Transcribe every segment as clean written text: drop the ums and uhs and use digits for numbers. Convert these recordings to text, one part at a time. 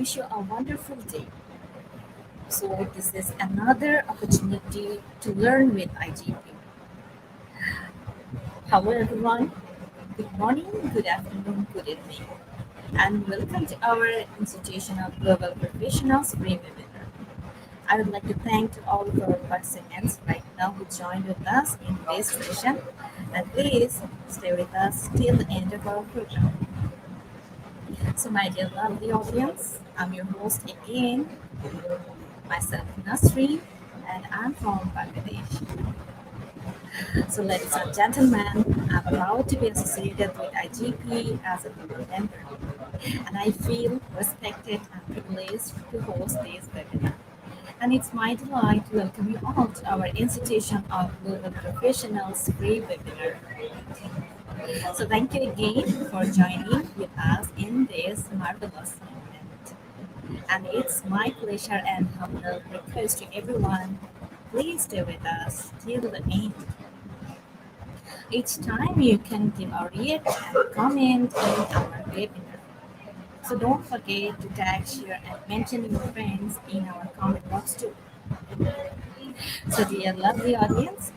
wish you a wonderful day. So, this is another opportunity to learn with IGP. Hello, everyone. Good morning, good afternoon, good evening, and welcome to our Institution of Global Professionals free webinar. I would like to thank to all of our participants right now who joined with us in this session, and please stay with us till the end of our program. So, my dear lovely audience, I'm your host again, myself Nasreen, and I'm from Bangladesh. So, ladies and gentlemen, I'm proud to be associated with IGP as a board member, and I feel respected and privileged to host this webinar. And it's my delight to welcome you all to our Institution of Global Professionals free webinar. So, thank you again for joining with us in this marvelous moment. And it's my pleasure and humble request to everyone, please stay with us till the end. Each time you can give a react and comment in our webinar. So don't forget to tag, share, and mention your friends in our comment box too. So dear lovely audience,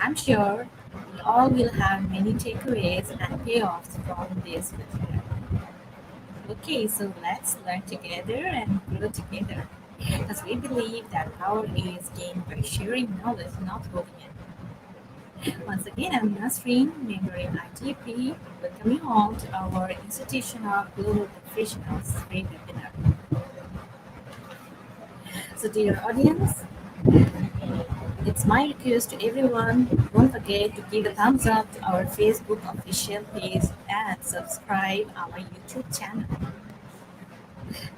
I'm sure we all will have many takeaways and payoffs from this webinar. Okay, so let's learn together and grow together. Because we believe that power is gained by sharing knowledge, not holding it. Once again, I'm Nasreen, member in ITP. Welcome you all to our Institution of Global Professionals free webinar. So, dear audience, it's my request to everyone, don't forget to give a thumbs up to our Facebook official page and subscribe our YouTube channel.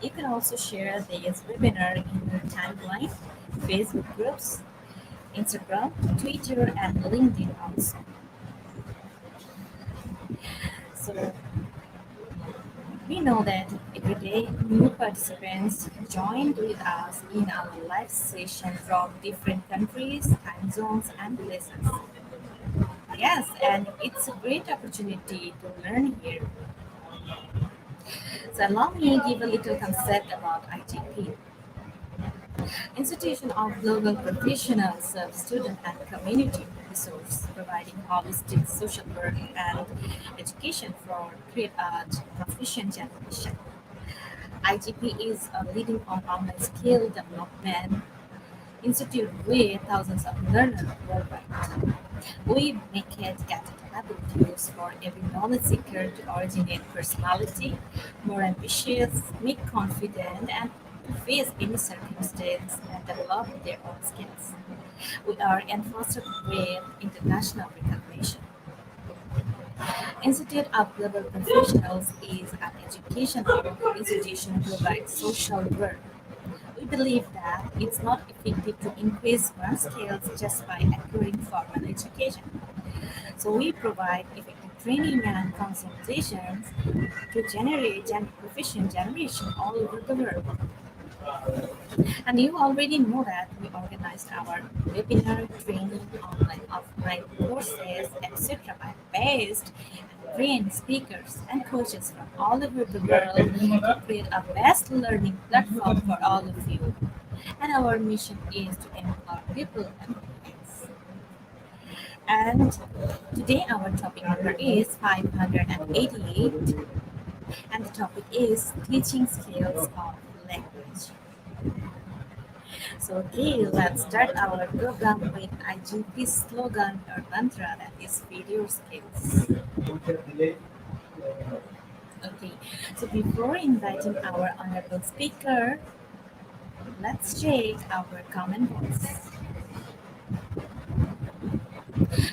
You can also share this webinar in your timeline, Facebook groups, Instagram, Twitter, and LinkedIn also. So we know that every day new participants joined with us in our live session from different countries, time zones, and places. Yes, and it's a great opportunity to learn here. So allow me to give a little concept about IGP. Institution of Global Professionals serves student and community resource, providing holistic social work and education for create art proficient generation. IGP is a leading online skill development institute with thousands of learners worldwide. We make it adaptable tools for every knowledge seeker to originate personality, more ambitious, make confident, and to face any circumstance and develop their own skills. We are enforced with international recognition. Institute of Global Professionals is an educational institution to provide social work. We believe that it's not effective to increase one's skills just by acquiring formal education. So we provide effective training and consultations to generate professional generation all over the world. And you already know that we organized our webinar, training, online, offline courses, etc. by based and trained speakers and coaches from all over the world to create a best learning platform for all of you. And our mission is to empower people and clients. And today our topic number is 588, and the topic is teaching skills of language. So okay, let's start our program with IGP slogan or mantra, that is video skills. Okay, so before inviting our honorable speaker, let's check our comment box.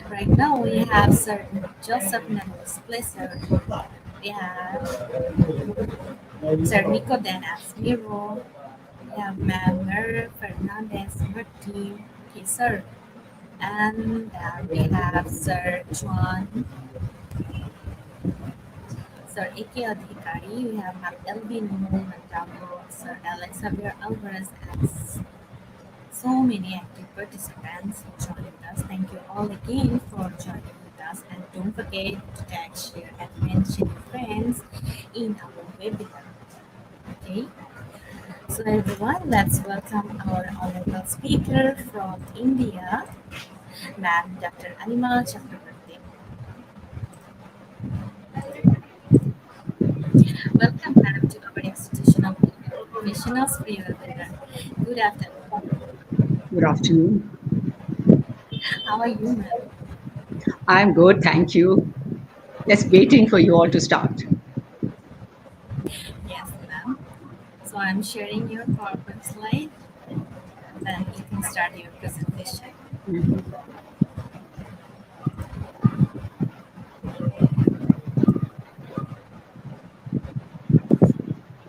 Right now we have Sir Joseph Nanos Placer. We have Sir Nico Denas Miro. We have Ma'am Mer Fernandez Martin. Okay, sir. And we have Sir Juan, Sir Ike Adhikari, we have Ma'am Elvin Moon Montalvo, Sir Alex Javier Alvarez, and so many active participants who joined us. Thank you all again for joining with us, and don't forget to tag, share, and mention your friends in our webinar. Okay, so everyone, let's welcome our honorable speaker from India, Ma'am Dr. Anima Chakrabarti. Welcome, ma'am, to our institution of professionals webinar. Good afternoon. Good afternoon. How are you, ma'am? I'm good, thank you. Just waiting for you all to start. Yes, ma'am. So I'm sharing your PowerPoint slide, then you can start your presentation. Mhm.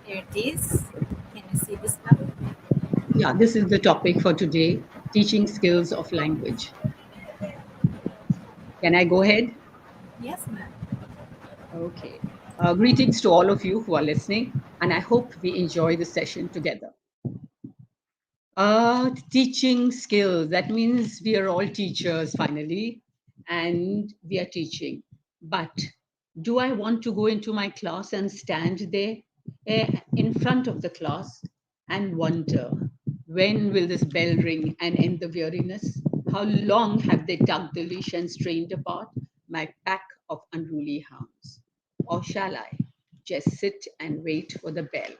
Here it is. Can you see this, ma'am? Yeah, this is the topic for today, teaching skills of language. Can I go ahead? Yes, ma'am. Okay. Greetings to all of you who are listening, and I hope we enjoy the session together. Teaching skills. That means we are all teachers finally, and we are teaching. But do I want to go into my class and stand there in front of the class and wonder when will this bell ring and end the weariness? How long have they tugged the leash and strained apart my pack of unruly hounds? Or shall I just sit and wait for the bell?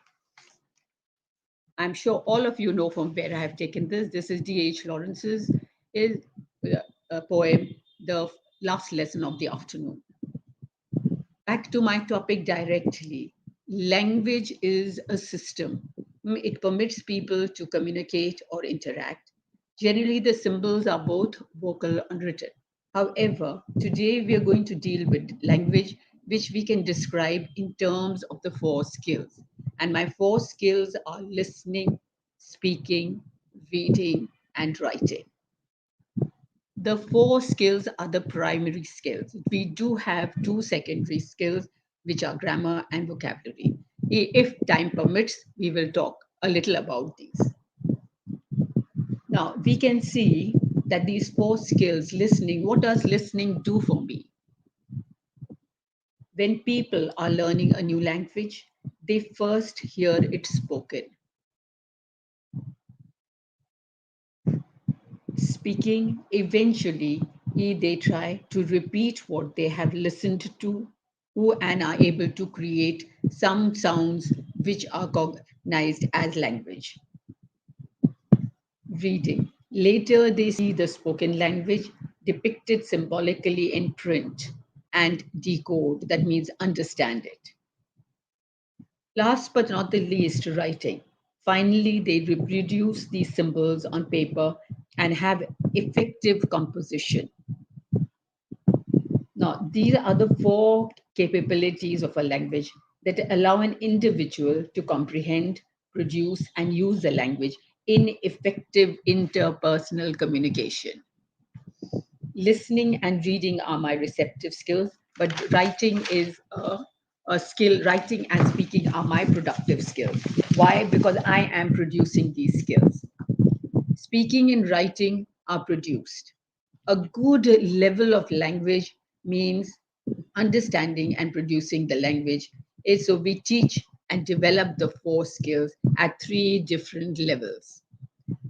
I'm sure all of you know from where I have taken this. This is D.H. Lawrence's is, poem, The Last Lesson of the Afternoon. Back to my topic directly. Language is a system. It permits people to communicate or interact. Generally, the symbols are both vocal and written. However, today we are going to deal with language which we can describe in terms of the four skills. And my four skills are listening, speaking, reading, and writing. The four skills are the primary skills. We do have two secondary skills, which are grammar and vocabulary. If time permits, we will talk a little about these. Now, we can see that these four skills, listening, what does listening do for me? When people are learning a new language, they first hear it spoken. Speaking, eventually, they try to repeat what they have listened to who and are able to create some sounds which are cognized as language. Reading. Later, they see the spoken language depicted symbolically in print and decode, that means understand it. Last but not the least, writing. Finally, they reproduce these symbols on paper and have effective composition. Now, these are the four capabilities of a language that allow an individual to comprehend, produce, and use the language in effective interpersonal communication. Listening and reading are my receptive skills, but writing is a skill. Writing and speaking are my productive skills. Why? Because I am producing these skills. Speaking and writing are produced. A good level of language means understanding and producing the language. So we teach and develop the four skills at three different levels.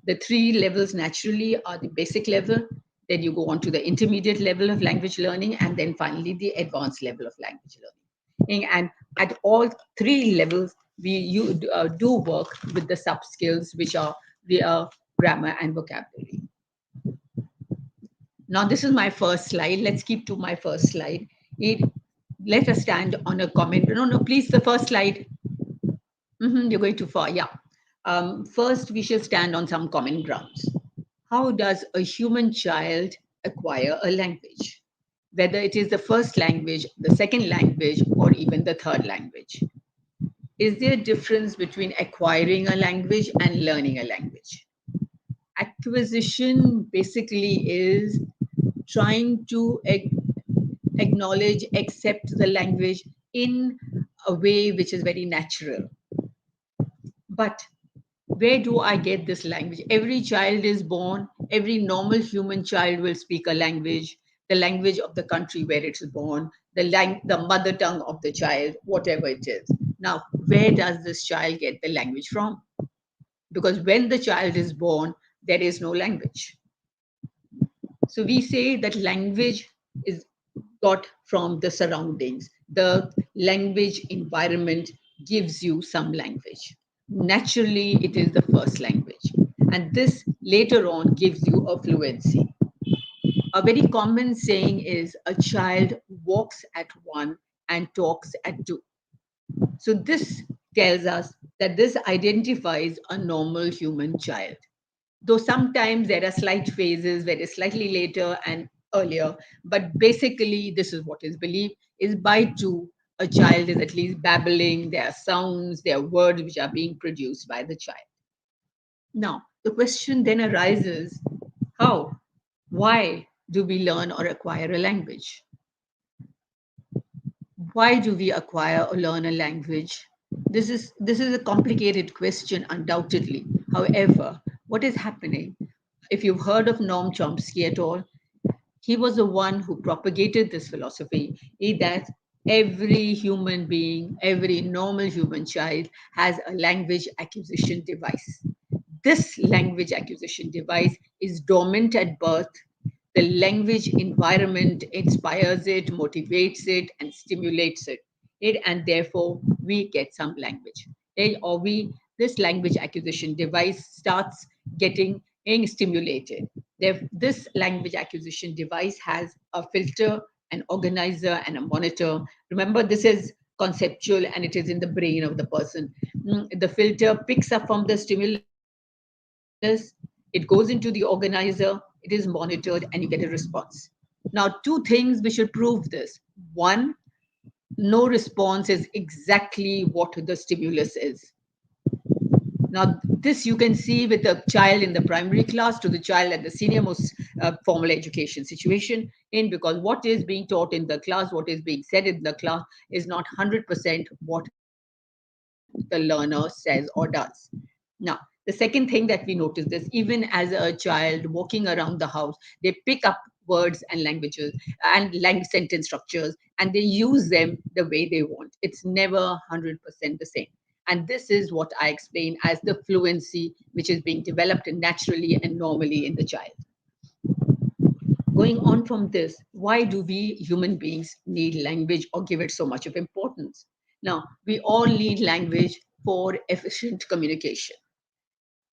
The three levels naturally are the basic level, then you go on to the intermediate level of language learning, and then finally the advanced level of language learning. And at all three levels, do work with the sub skills, which are the grammar and vocabulary. Now, this is my first slide. Let's keep to my first slide. It, let us stand on a comment. No, no, please, the first slide. You're going too far. Yeah. First, we should stand on some common grounds. How does a human child acquire a language? Whether it is the first language, the second language, or even the third language. Is there a difference between acquiring a language and learning a language? Acquisition basically is trying to acknowledge, accept the language in a way which is very natural. But where do I get this language? Every child is born, every normal human child will speak a language, the language of the country where it's born, the mother tongue of the child, whatever it is. Now, where does this child get the language from? Because when the child is born, there is no language. So we say that language is got from the surroundings. The language environment gives you some language. Naturally, it is the first language. And this later on gives you a fluency. A very common saying is a child walks at one and talks at two. So this tells us that this identifies a normal human child. Though sometimes there are slight phases where it's slightly later and earlier, but basically this is what is believed is by two, a child is at least babbling, there are sounds, there are words which are being produced by the child. Now, the question then arises, how? Why do we learn or acquire a language? Why do we acquire or learn a language? This is a complicated question, undoubtedly. However, what is happening? If you've heard of Noam Chomsky at all, he was the one who propagated this philosophy that every human being, every normal human child has a language acquisition device. This language acquisition device is dormant at birth. The language environment inspires it, motivates it, and stimulates it, and therefore we get some language. Or this language acquisition device starts getting stimulated. This language acquisition device has a filter, an organizer, and a monitor. Remember, this is conceptual and it is in the brain of the person. The filter picks up from the stimulus, it goes into the organizer, it is monitored, and you get a response. Now, two things we should prove this. One, no response is exactly what the stimulus is. Now, this you can see with the child in the primary class to the child at the senior most formal education situation, because what is being taught in the class, what is being said in the class is not 100% what the learner says or does. Now, the second thing that we notice this, even as a child walking around the house, they pick up words and languages and sentence structures and they use them the way they want. It's never 100% the same. And this is what I explain as the fluency which is being developed naturally and normally in the child. Going on from this, why do we human beings need language or give it so much of importance? Now, we all need language for efficient communication.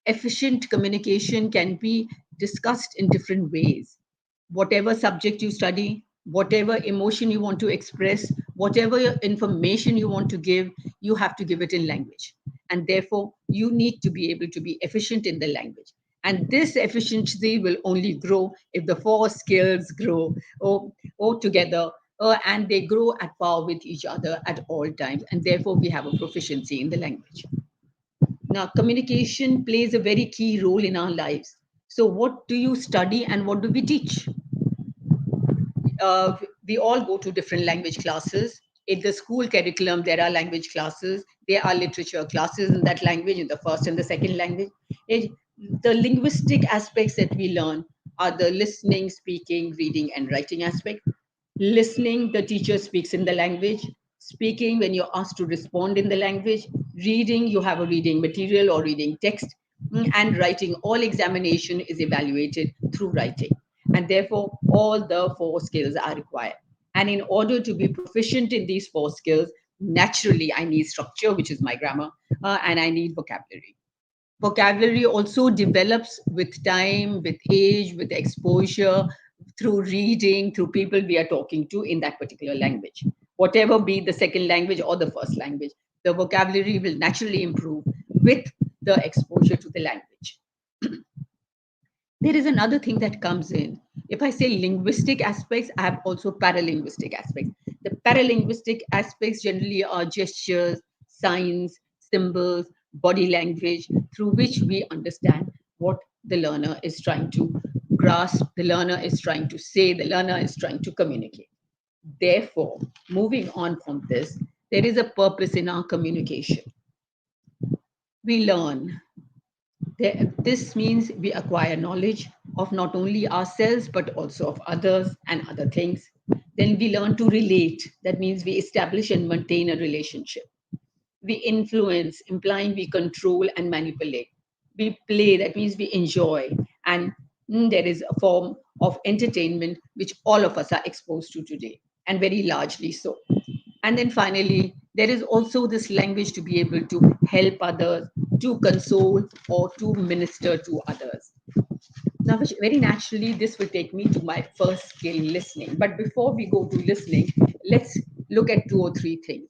Efficient communication can be discussed in different ways. Whatever subject you study, whatever emotion you want to express, whatever information you want to give, you have to give it in language. And therefore, you need to be able to be efficient in the language. And this efficiency will only grow if the four skills grow or together and they grow at par with each other at all times. And therefore, we have a proficiency in the language. Now, communication plays a very key role in our lives. So, what do you study and what do we teach? We all go to different language classes. In the school curriculum, there are language classes. There are literature classes in that language, in the first and the second language. It, the linguistic aspects that we learn are the listening, speaking, reading, and writing aspect. Listening, the teacher speaks in the language. Speaking, when you're asked to respond in the language. Reading, you have a reading material or reading text. And writing, all examination is evaluated through writing. And therefore, all the four skills are required. And in order to be proficient in these four skills, naturally, I need structure, which is my grammar, and I need vocabulary. Vocabulary also develops with time, with age, with exposure, through reading, through people we are talking to in that particular language. Whatever be the second language or the first language, the vocabulary will naturally improve with the exposure to the language. There is another thing that comes in. If I say linguistic aspects, I have also paralinguistic aspects. The paralinguistic aspects generally are gestures, signs, symbols, body language, through which we understand what the learner is trying to grasp, the learner is trying to say, the learner is trying to communicate. Therefore, moving on from this, there is a purpose in our communication. We learn. This means we acquire knowledge of not only ourselves, but also of others and other things. Then we learn to relate. That means we establish and maintain a relationship. We influence, implying we control and manipulate. We play, that means we enjoy. And there is a form of entertainment which all of us are exposed to today, and very largely so. And then finally, there is also this language to be able to help others, to console, or to minister to others. Now, which very naturally, this will take me to my first skill, listening. But before we go to listening, let's look at two or three things.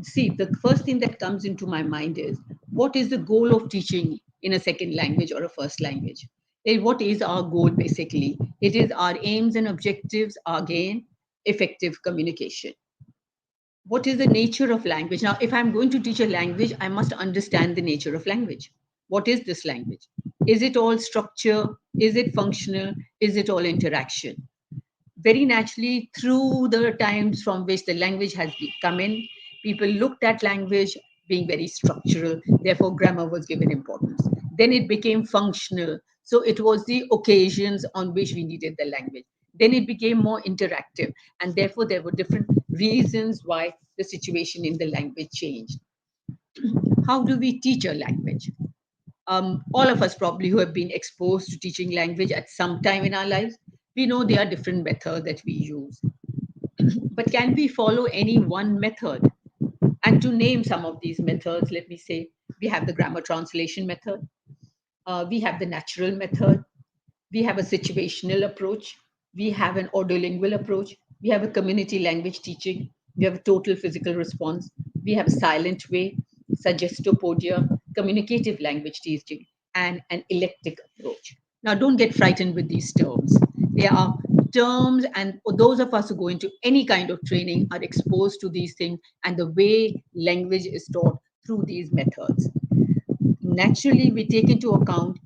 See, the first thing that comes into my mind is, what is the goal of teaching in a second language or a first language? What is our goal basically? It is our aims and objectives are again effective communication. What is the nature of language? Now, if I'm going to teach a language, I must understand the nature of language. What is this language? Is it all structure? Is it functional? Is it all interaction? Very naturally, through the times from which the language has come in, people looked at language being very structural, therefore grammar was given importance. Then it became functional, so it was the occasions on which we needed the language. Then it became more interactive, and therefore there were different reasons why the situation in the language changed. How do we teach a language? All of us probably who have been exposed to teaching language at some time in our lives, we know there are different methods that we use. But can we follow any one method? And to name some of these methods, let me say we have the grammar translation method, we have the natural method, we have a situational approach, we have an ordolingual approach, we have a community language teaching, we have a total physical response, we have a silent way, suggestopodia, communicative language teaching, and an electric approach. Now, don't get frightened with these terms. They are terms, and those of us who go into any kind of training are exposed to these things and the way language is taught through these methods. Naturally, we take into account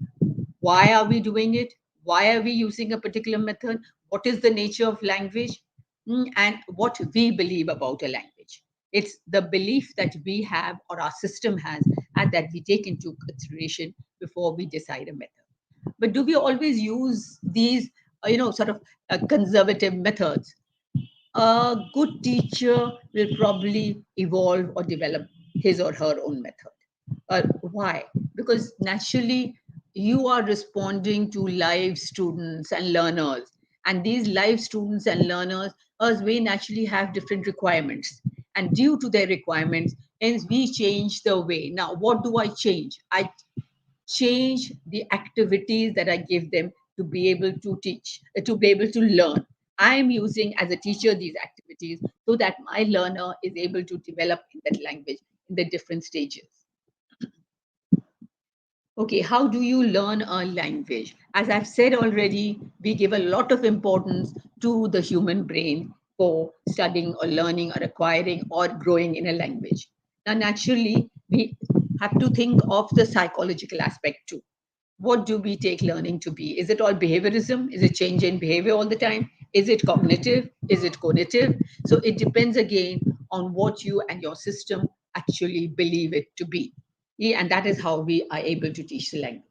why are we doing it, why are we using a particular method, what is the nature of language, and what we believe about a language. It's the belief that we have or our system has, and that we take into consideration before we decide a method. But do we always use these sort of conservative methods? A good teacher will probably evolve or develop his or her own method. Why? Because naturally you are responding to live students and learners, and these live students and learners as we naturally have different requirements, and due to their requirements, hence we change the way. Now, what do I change? I change the activities that I give them to be able to teach, to be able to learn. I am using as a teacher these activities so that my learner is able to develop in that language in the different stages. Okay, how do you learn a language? As I've said already, we give a lot of importance to the human brain for studying or learning or acquiring or growing in a language. Now, naturally, we have to think of the psychological aspect too. What do we take learning to be? Is it all behaviorism? Is it change in behavior all the time? Is it cognitive? Is it cognitive? So it depends again on what you and your system actually believe it to be. Yeah, and that is how we are able to teach the language.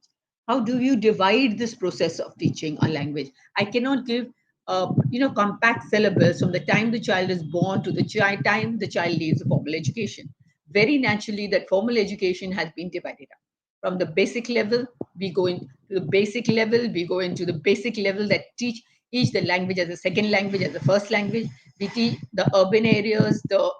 How do you divide this process of teaching a language? I cannot give a compact syllabus from the time the child is born to the time the child leaves the formal education. Very naturally, that formal education has been divided up. From the basic level, we go into the basic level, we go into the basic level that teach the language as a second language, as a first language. We teach the urban areas, the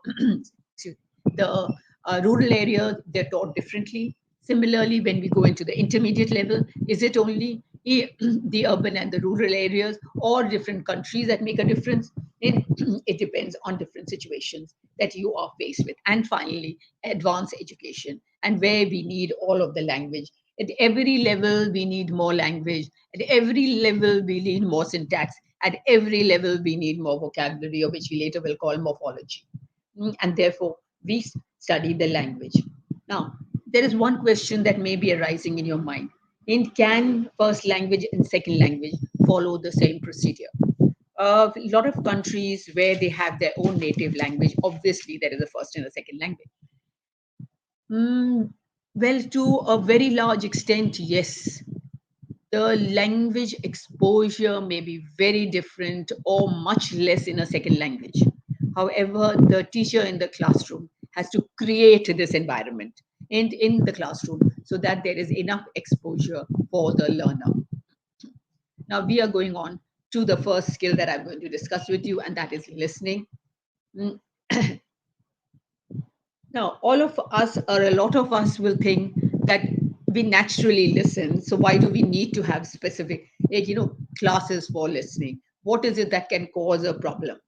rural areas, they're taught differently. Similarly, when we go into the intermediate level, is it only the urban and the rural areas or different countries that make a difference? It depends on different situations that you are faced with. And finally, advanced education, and where we need all of the language. At every level, we need more language. At every level, we need more syntax. At every level, we need more vocabulary, or which we later will call morphology. And therefore, we study the language. Now, there is one question that may be arising in your mind. Can first language and second language follow the same procedure? A lot of countries where they have their own native language, obviously there is a first and a second language. Well, to a very large extent, yes. The language exposure may be very different or much less in a second language. However, the teacher in the classroom has to create this environment in the classroom so that there is enough exposure for the learner. Now we are going on to the first skill that I'm going to discuss with you, and that is listening. Mm, Now, all of us, or a lot of us, will think that we naturally listen. So why do we need to have specific, classes for listening? What is it that can cause a problem?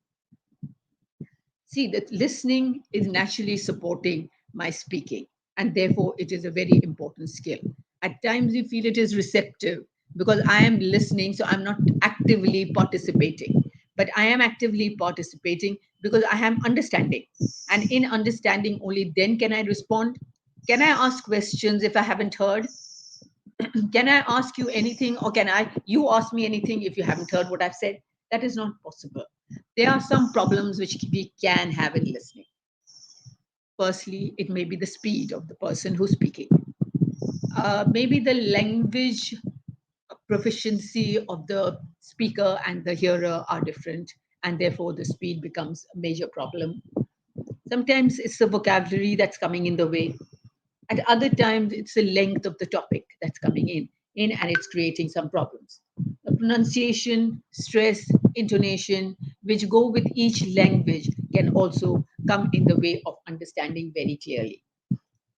See, that listening is naturally supporting my speaking, and therefore it is a very important skill. At times, we feel it is receptive because I am listening, so I'm not actively participating. But I am actively participating because I am understanding. And in understanding, only then can I respond. Can I ask questions if I haven't heard? Can I ask you anything, or can you ask me anything if you haven't heard what I've said? That is not possible. There are some problems which we can have in listening. Firstly, it may be the speed of the person who's speaking. Maybe the language proficiency of the speaker and the hearer are different, and therefore the speed becomes a major problem. Sometimes it's the vocabulary that's coming in the way. At other times, it's the length of the topic that's coming in and it's creating some problems. The pronunciation, stress, intonation, which go with each language, can also come in the way of understanding very clearly.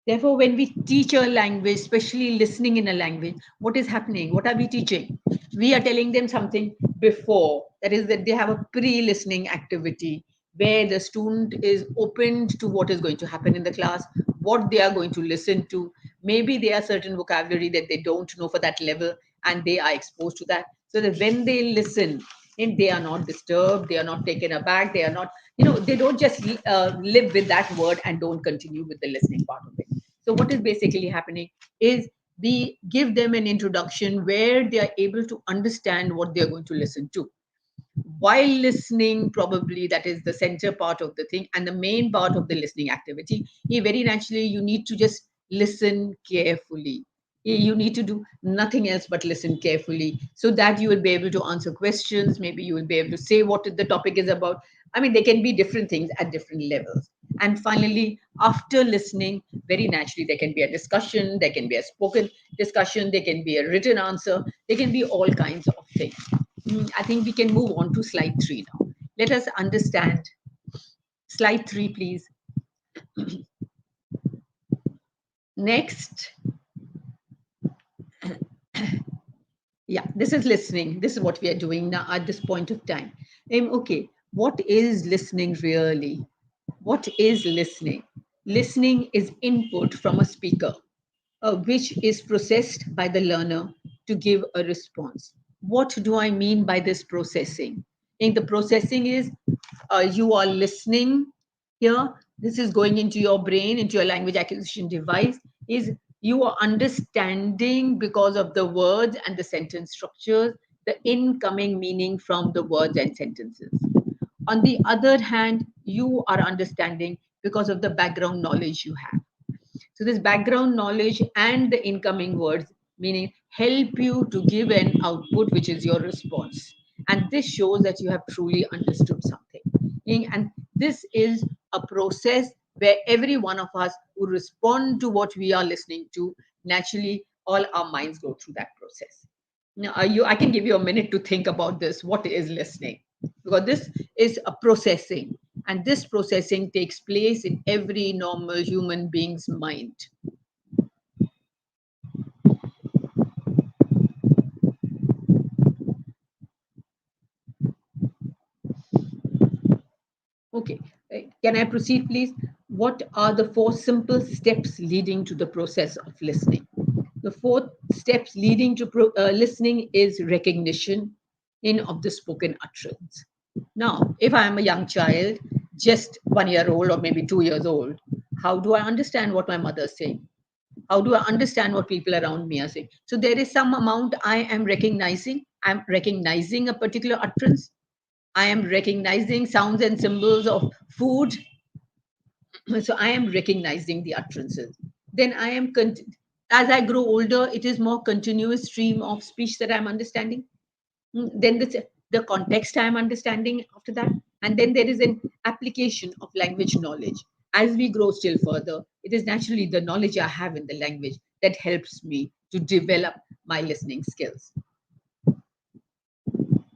Therefore, when we teach a language, especially listening in a language, what is happening? What are we teaching? We are telling them something before. That is, that they have a pre listening activity where the student is opened to what is going to happen in the class, what they are going to listen to. Maybe there are certain vocabulary that they don't know for that level, and they are exposed to that. So that when they listen, and they are not disturbed, they are not taken aback, they are not, they don't just live with that word and don't continue with the listening part of it. So what is basically happening is we give them an introduction where they are able to understand what they are going to listen to. While listening, probably that is the center part of the thing and the main part of the listening activity. Very naturally, you need to just listen carefully. You need to do nothing else but listen carefully so that you will be able to answer questions. Maybe you will be able to say what the topic is about. I mean, there can be different things at different levels. And finally, after listening, very naturally, there can be a discussion, there can be a spoken discussion, there can be a written answer, there can be all kinds of things. I think we can move on to slide 3 now. Let us understand. Slide 3, please. Next. Yeah, this is listening. This is what we are doing now at this point of time. Okay, what is listening really? What is listening? Listening is input from a speaker, which is processed by the learner to give a response. What do I mean by this processing? And the processing is you are listening here. This is going into your brain, into your language acquisition device. Is you are understanding because of the words and the sentence structures, the incoming meaning from the words and sentences. On the other hand, you are understanding because of the background knowledge you have. So this background knowledge and the incoming words, meaning help you to give an output, which is your response. And this shows that you have truly understood something. And this is a process where every one of us who respond to what we are listening to, naturally, all our minds go through that process. Now, I can give you a minute to think about this. What is listening? Because this is a processing, and this processing takes place in every normal human being's mind. Okay, can I proceed, please? What are the 4 simple steps leading to the process of listening? The 4 steps leading to listening is recognition of the spoken utterance. Now, if I am a young child, just 1 year old or maybe 2 years old, how do I understand what my mother is saying? How do I understand what people around me are saying? So there is some amount I am recognizing. I'm recognizing a particular utterance. I am recognizing sounds and symbols of food. So I am recognizing the utterances. Then as I grow older, it is more continuous stream of speech that I'm understanding. Then this the context I am understanding after that. And then there is an application of language knowledge. As we grow still further, it is naturally the knowledge I have in the language that helps me to develop my listening skills.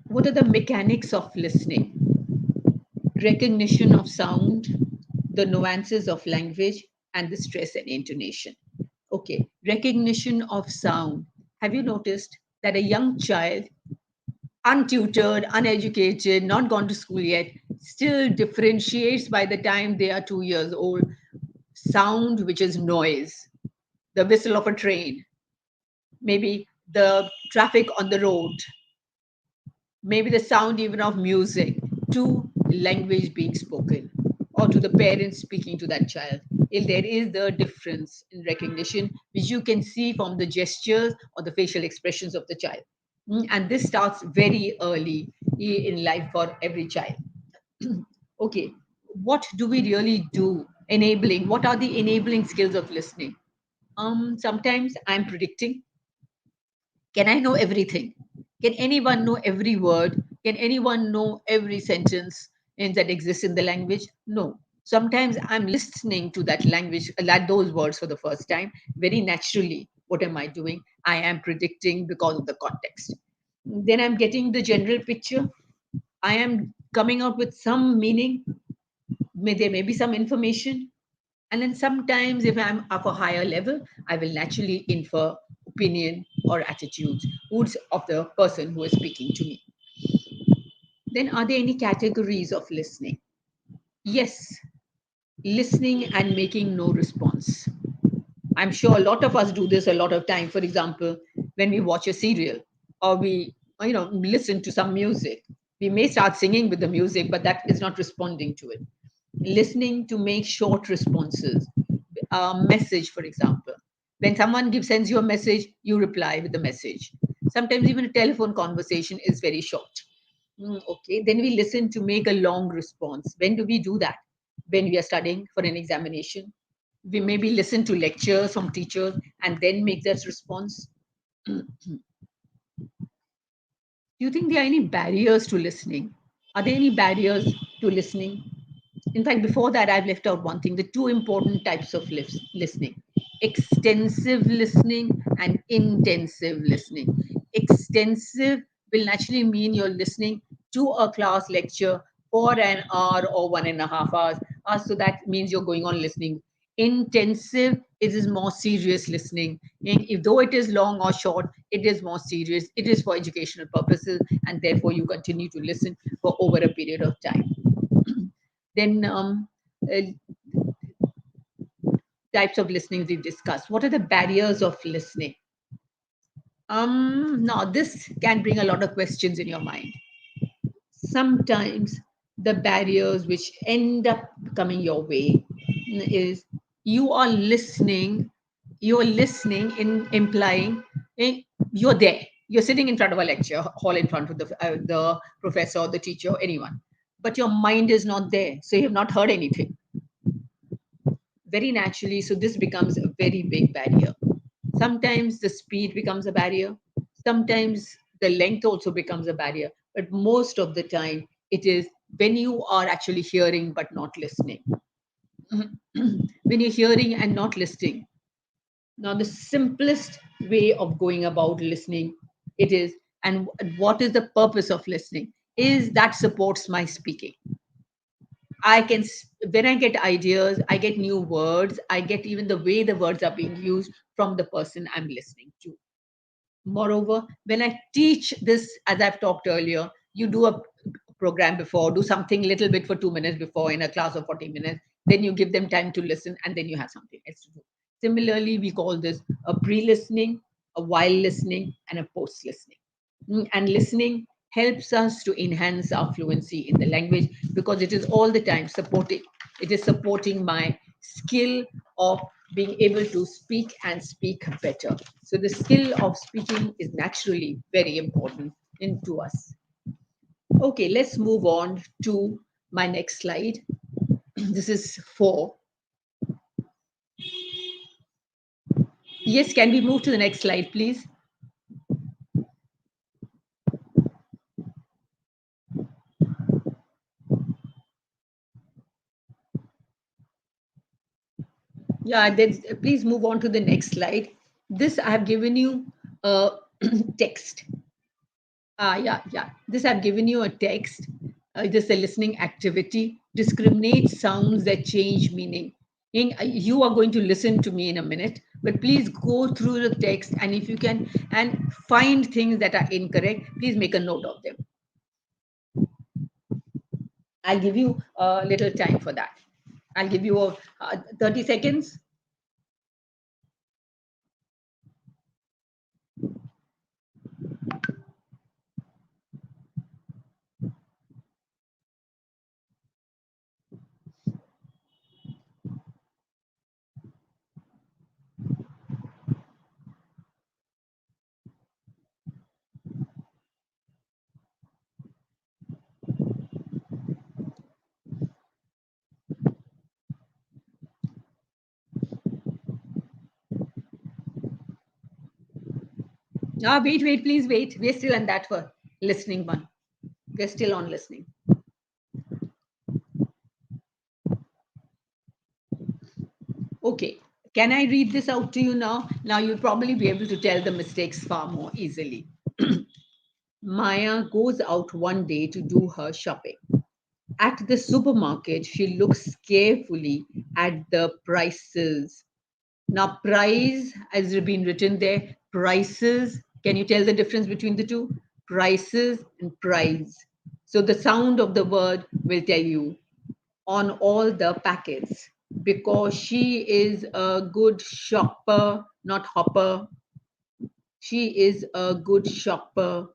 What are the mechanics of listening? Recognition of sound, the nuances of language, and the stress and intonation. Okay, recognition of sound. Have you noticed that a young child, untutored, uneducated, not gone to school yet, still differentiates by the time they are 2 years old sound, which is noise, the whistle of a train, maybe the traffic on the road, maybe the sound even of music, to language being spoken, or to the parents speaking to that child. If there is the difference in recognition, which you can see from the gestures or the facial expressions of the child. And this starts very early in life for every child. Okay, what do we really do? Enabling. What are the enabling skills of listening? Sometimes I'm predicting. Can I know everything? Can anyone know every word? Can anyone know every sentence that exists in the language? No. Sometimes I'm listening to that language, those words for the first time. Very naturally, what am I doing? I am predicting because of the context. Then I'm getting the general picture. I am coming out with some meaning. There may be some information. And then sometimes, if I'm of a higher level, I will naturally infer opinion or attitudes moods of the person who is speaking to me. Then, are there any categories of listening? Yes, listening and making no response. I'm sure a lot of us do this a lot of time. For example, when we watch a serial or we, listen to some music, we may start singing with the music, but that is not responding to it. Listening to make short responses. A message, for example. When someone sends you a message, you reply with the message. Sometimes even a telephone conversation is very short. Okay, then we listen to make a long response. When do we do that? When we are studying for an examination. We maybe listen to lectures from teachers and then make that response. Do you think there are any barriers to listening? Are there any barriers to listening? In fact, before that, I've left out one thing, the two important types of listening: extensive listening and intensive listening. Extensive will naturally mean you're listening to a class lecture for an hour or 1.5 hours. So that means you're going on listening. Intensive, it is more serious listening. And if though it is long or short, it is more serious. It is for educational purposes, and therefore you continue to listen for over a period of time. Then uh, types of listening we've discussed. What are the barriers of listening? Now this can bring a lot of questions in your mind. Sometimes the barriers which end up coming your way is you are listening, you're listening in implying you're there. You're sitting in front of a lecture hall in front of the professor or the teacher or anyone, but your mind is not there. So you have not heard anything very naturally. So this becomes a very big barrier. Sometimes the speed becomes a barrier. Sometimes the length also becomes a barrier. But most of the time, it is when you are actually hearing but not listening. When you're hearing and not listening. Now, the simplest way of going about listening, it is, and what is the purpose of listening? Is that supports my speaking. When I get ideas, I get new words, I get even the way the words are being used from the person I'm listening to. Moreover, when I teach this, as I've talked earlier, you do a program before, do something little bit for 2 minutes before in a class of 40 minutes, then you give them time to listen, and then you have something else to do. Similarly, we call this a pre listening, a while listening, and a post listening. And listening helps us to enhance our fluency in the language because it is all the time supporting. It is supporting my skill of being able to speak and speak better. So the skill of speaking is naturally very important into us. Okay, let's move on to my next slide. This is 4. Yes, can we move to the next slide, please? Yeah, then please move on to the next slide. This I have given you a text. Yeah. This I've given you a text. This is a listening activity. Discriminate sounds that change meaning. You are going to listen to me in a minute, but please go through the text, and if you can and find things that are incorrect, please make a note of them. I'll give you a little time for that. I'll give you 30 seconds. Wait, please wait. We're still on that for listening one. We're still on listening. Okay. Can I read this out to you now? Now you'll probably be able to tell the mistakes far more easily. Maya goes out one day to do her shopping. At the supermarket, she looks carefully at the prices. Now, price has been written there. Prices. Can you tell the difference between the two? Prices and price. So the sound of the word will tell you on all the packets because she is a good shopper, not hopper. She is a good shopper.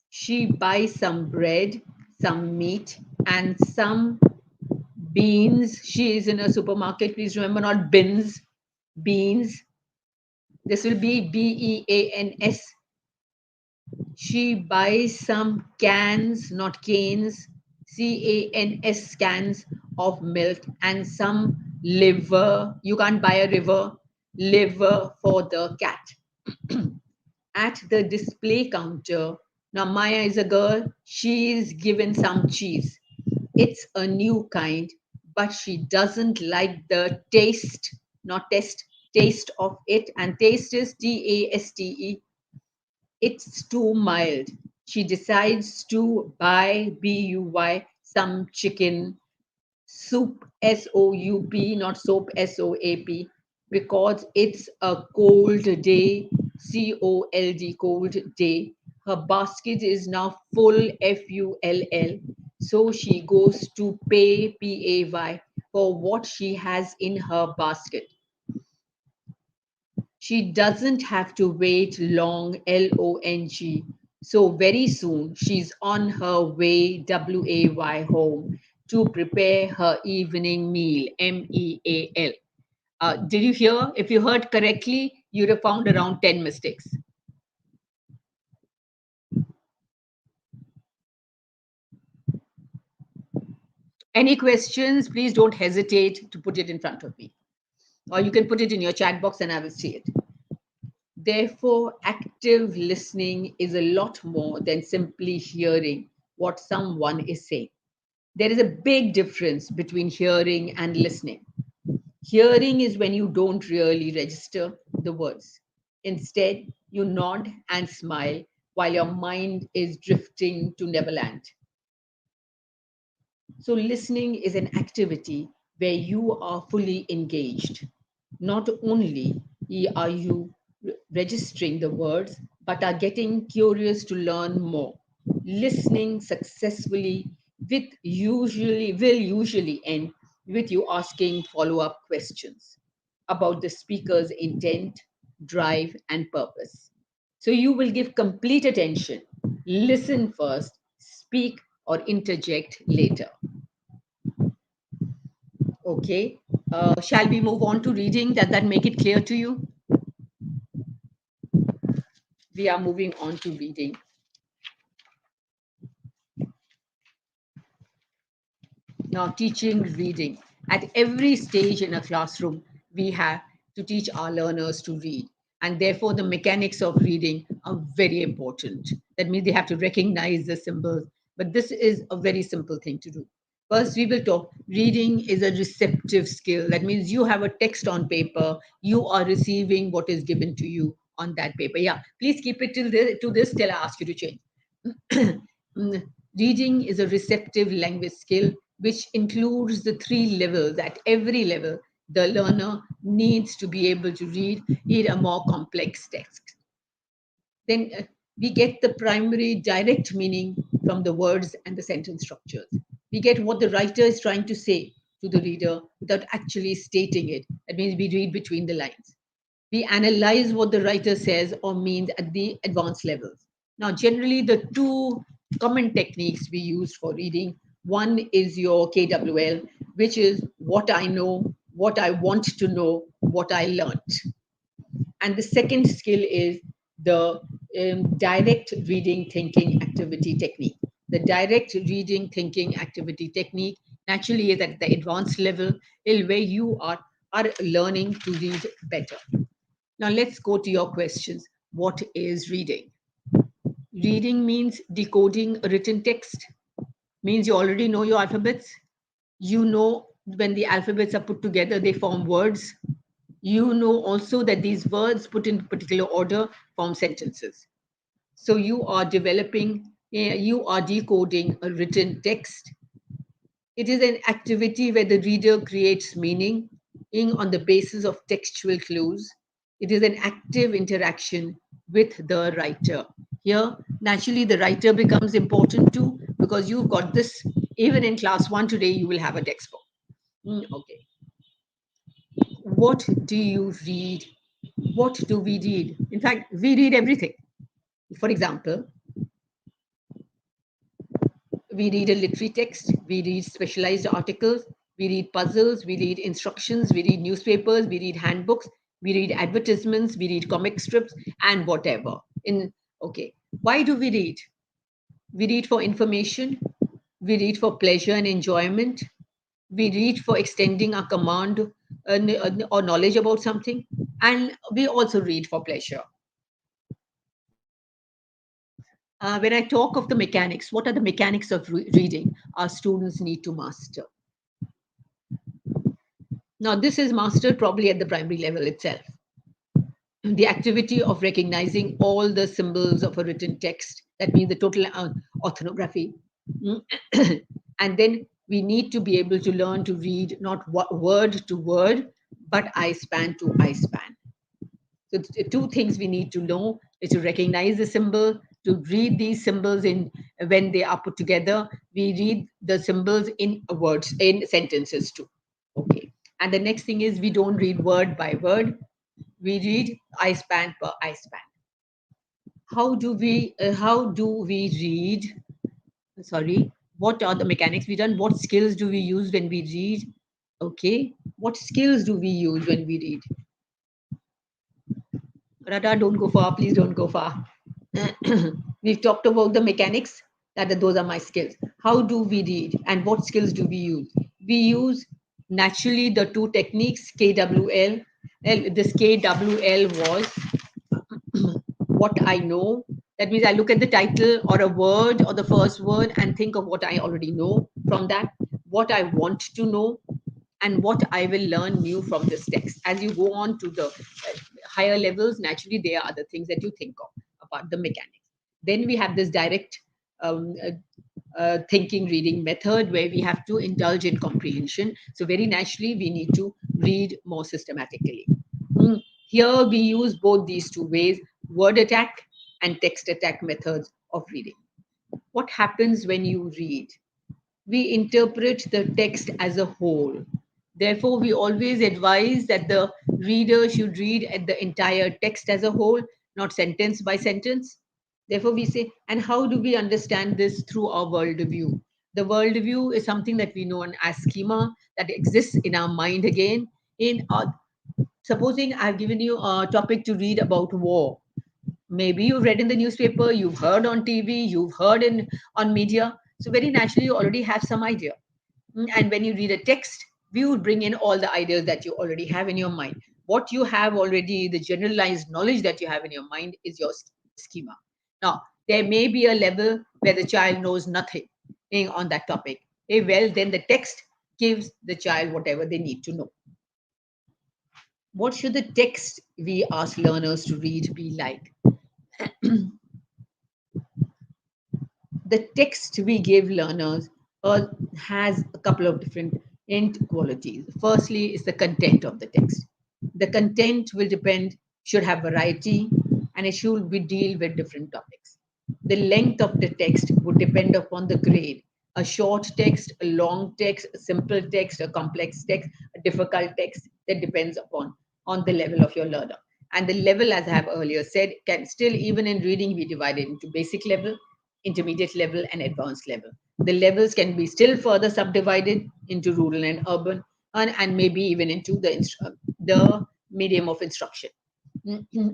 She buys some bread, some meat, and some beans. She is in a supermarket. Please remember, not bins, beans. This will be BEANS. She buys some cans, not canes, CANS cans of milk and some liver. You can't buy a river, liver for the cat. At the display counter, now Maya is a girl, she is given some cheese. It's a new kind, but she doesn't like the taste, not test, taste of it. And taste is TASTE. It's too mild. She decides to buy BUY some chicken soup SOUP, not soap SOAP, because it's a cold day, COLD, cold day. Her basket is now full FULL, so she goes to pay PAY for what she has in her basket. She doesn't have to wait long, LONG. So very soon she's on her way, WAY, home to prepare her evening meal, MEAL. Did you hear? If you heard correctly, you'd have found around 10 mistakes. Any questions? Please don't hesitate to put it in front of me. Or you can put it in your chat box and I will see it. Therefore, active listening is a lot more than simply hearing what someone is saying. There is a big difference between hearing and listening. Hearing is when you don't really register the words. Instead, you nod and smile while your mind is drifting to Neverland. So, listening is an activity where you are fully engaged. Not only are you registering the words, but are getting curious to learn more. Listening successfully will usually end with you asking follow-up questions about the speaker's intent, drive, and purpose. So you will give complete attention, listen first, speak or interject later. Okay. Shall we move on to reading? Does that make it clear to you? We are moving on to reading. Now, teaching reading. At every stage in a classroom, we have to teach our learners to read. And therefore, the mechanics of reading are very important. That means they have to recognize the symbols. But this is a very simple thing to do. First, we will talk. Reading is a receptive skill. That means you have a text on paper, you are receiving what is given to you on that paper. Yeah, please keep it to this till I ask you to change. Mm, Reading is a receptive language skill which includes the three levels. At every level, the learner needs to be able to read a more complex text. Then we get the primary direct meaning from the words and the sentence structures. We get what the writer is trying to say to the reader without actually stating it. That means we read between the lines. We analyze what the writer says or means at the advanced levels. Now, generally, the two common techniques we use for reading, one is your KWL, which is what I know, what I want to know, what I learned. And the second skill is the direct reading thinking activity technique. The direct reading thinking activity technique naturally is at the advanced level where you are learning to read better. Now let's go to your questions. What is reading? Reading means decoding a written text, means you already know your alphabets. You know when the alphabets are put together, they form words. You know also that these words put in particular order form sentences. So you are developing, you are decoding a written text. It is an activity where the reader creates meaning on the basis of textual clues. It is an active interaction with the writer. Here, naturally, the writer becomes important too because you've got this. Even in class one today, you will have a textbook. Okay. What do you read? What do we read? In fact, we read everything. For example, we read a literary text, we read specialized articles, we read puzzles, we read instructions, we read newspapers, we read handbooks, we read advertisements, we read comic strips, and whatever. In okay, why do we read? We read for information, we read for pleasure and enjoyment, we read for extending our command or knowledge about something, and we also read for pleasure. When I talk of the mechanics, what are the mechanics of reading our students need to master? Now, this is mastered probably at the primary level itself. The activity of recognizing all the symbols of a written text, that means the total orthography. Mm. And then we need to be able to learn to read not word to word, but eye span to eye span. So the two things we need to know is to recognize the symbol, to read these symbols in when they are put together. We read the symbols in words, in sentences too. Okay. And the next thing is we don't read word by word. We read eye span per eye span. How do we read? Sorry. What are the mechanics we done? What skills do we use when we read? Okay. What skills do we use when we read? Radha, don't go far. Please don't go far. We've talked about the mechanics, those are my skills. How do we read and what skills do we use? We use naturally the two techniques KWL. This KWL was what I know. That means I look at the title or a word or the first word and think of what I already know from that, what I want to know, and what I will learn new from this text. As you go on to the higher levels, naturally, there are other things that you think of about the mechanics. Then we have this direct thinking reading method where we have to indulge in comprehension. So, very naturally, we need to read more systematically. Here, we use both these two ways, word attack and text attack methods of reading. What happens when you read? We interpret the text as a whole. Therefore, we always advise that the reader should read at the entire text as a whole, not sentence by sentence. Therefore, we say, and how do we understand this through our worldview? The worldview is something that we know as schema that exists in our mind again. In our, supposing I've given you a topic to read about war, maybe you've read in the newspaper, you've heard on TV, you've heard in on media, so very naturally you already have some idea. And when you read a text, we would bring in all the ideas that you already have in your mind. What you have already, the generalized knowledge that you have in your mind is your schema. Now there may be a level where the child knows nothing on that topic, Well, then the text gives the child whatever they need to know. What should the text we ask learners to read be like? The text we give learners has a couple of different end qualities. Firstly, is the content of the text. The content will depend, should have variety, and it should be deal with different topics. The length of the text would depend upon the grade. A short text, a long text, a simple text, a complex text, a difficult text, that depends upon on the level of your learner. And the level, as I have earlier said, can still, even in reading, be divided into basic level, intermediate level, and advanced level. The levels can be still further subdivided into rural and urban, and maybe even into the medium of instruction.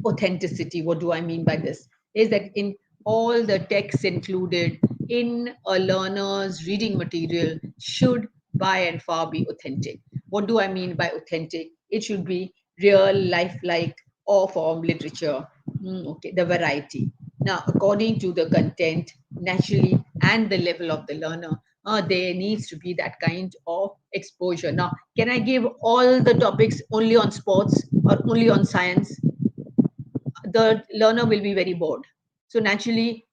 Authenticity, what do I mean by this? Is that in all the texts included in a learner's reading material should by and far be authentic. What do I mean by authentic? It should be real, lifelike, or form literature. Okay, the variety. Now, according to the content, naturally, and the level of the learner, there needs to be that kind of exposure. Now, can I give all the topics only on sports or only on science? The learner will be very bored. So naturally,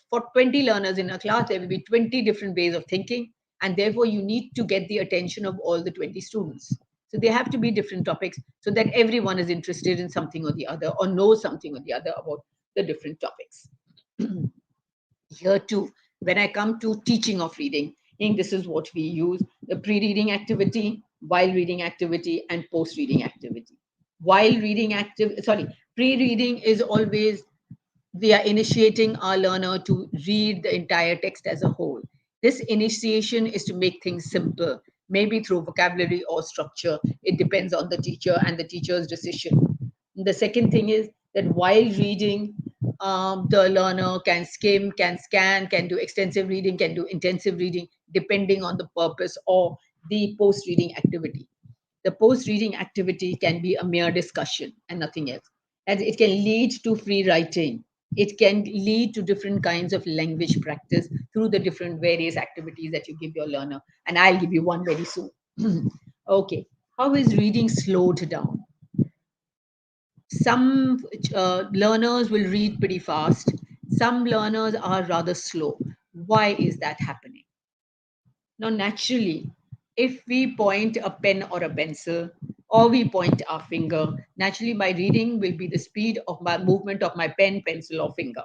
for 20 learners in a class, there will be 20 different ways of thinking, and therefore you need to get the attention of all the 20 students. So there have to be different topics so that everyone is interested in something or the other, or knows something or the other about the different topics. Here too, when I come to teaching of reading, I think this is what we use: the pre-reading activity, while reading activity, and post-reading activity. While reading active, sorry, pre-reading is always we are initiating our learner to read the entire text as a whole. This initiation is to make things simple, maybe through vocabulary or structure. It depends on the teacher and the teacher's decision. The second thing is that while reading, the learner can skim, can scan, can do extensive reading, can do intensive reading, depending on the purpose or the post reading activity. The post reading activity can be a mere discussion and nothing else. And it can lead to free writing. It can lead to different kinds of language practice through the different various activities that you give your learner. And I'll give you one very soon. Okay. How is reading slowed down? Some learners will read pretty fast. Some learners are rather slow. Why is that happening? Now, naturally, if we point a pen or a pencil, or we point our finger, naturally, my reading will be the speed of my movement of my pen, pencil, or finger.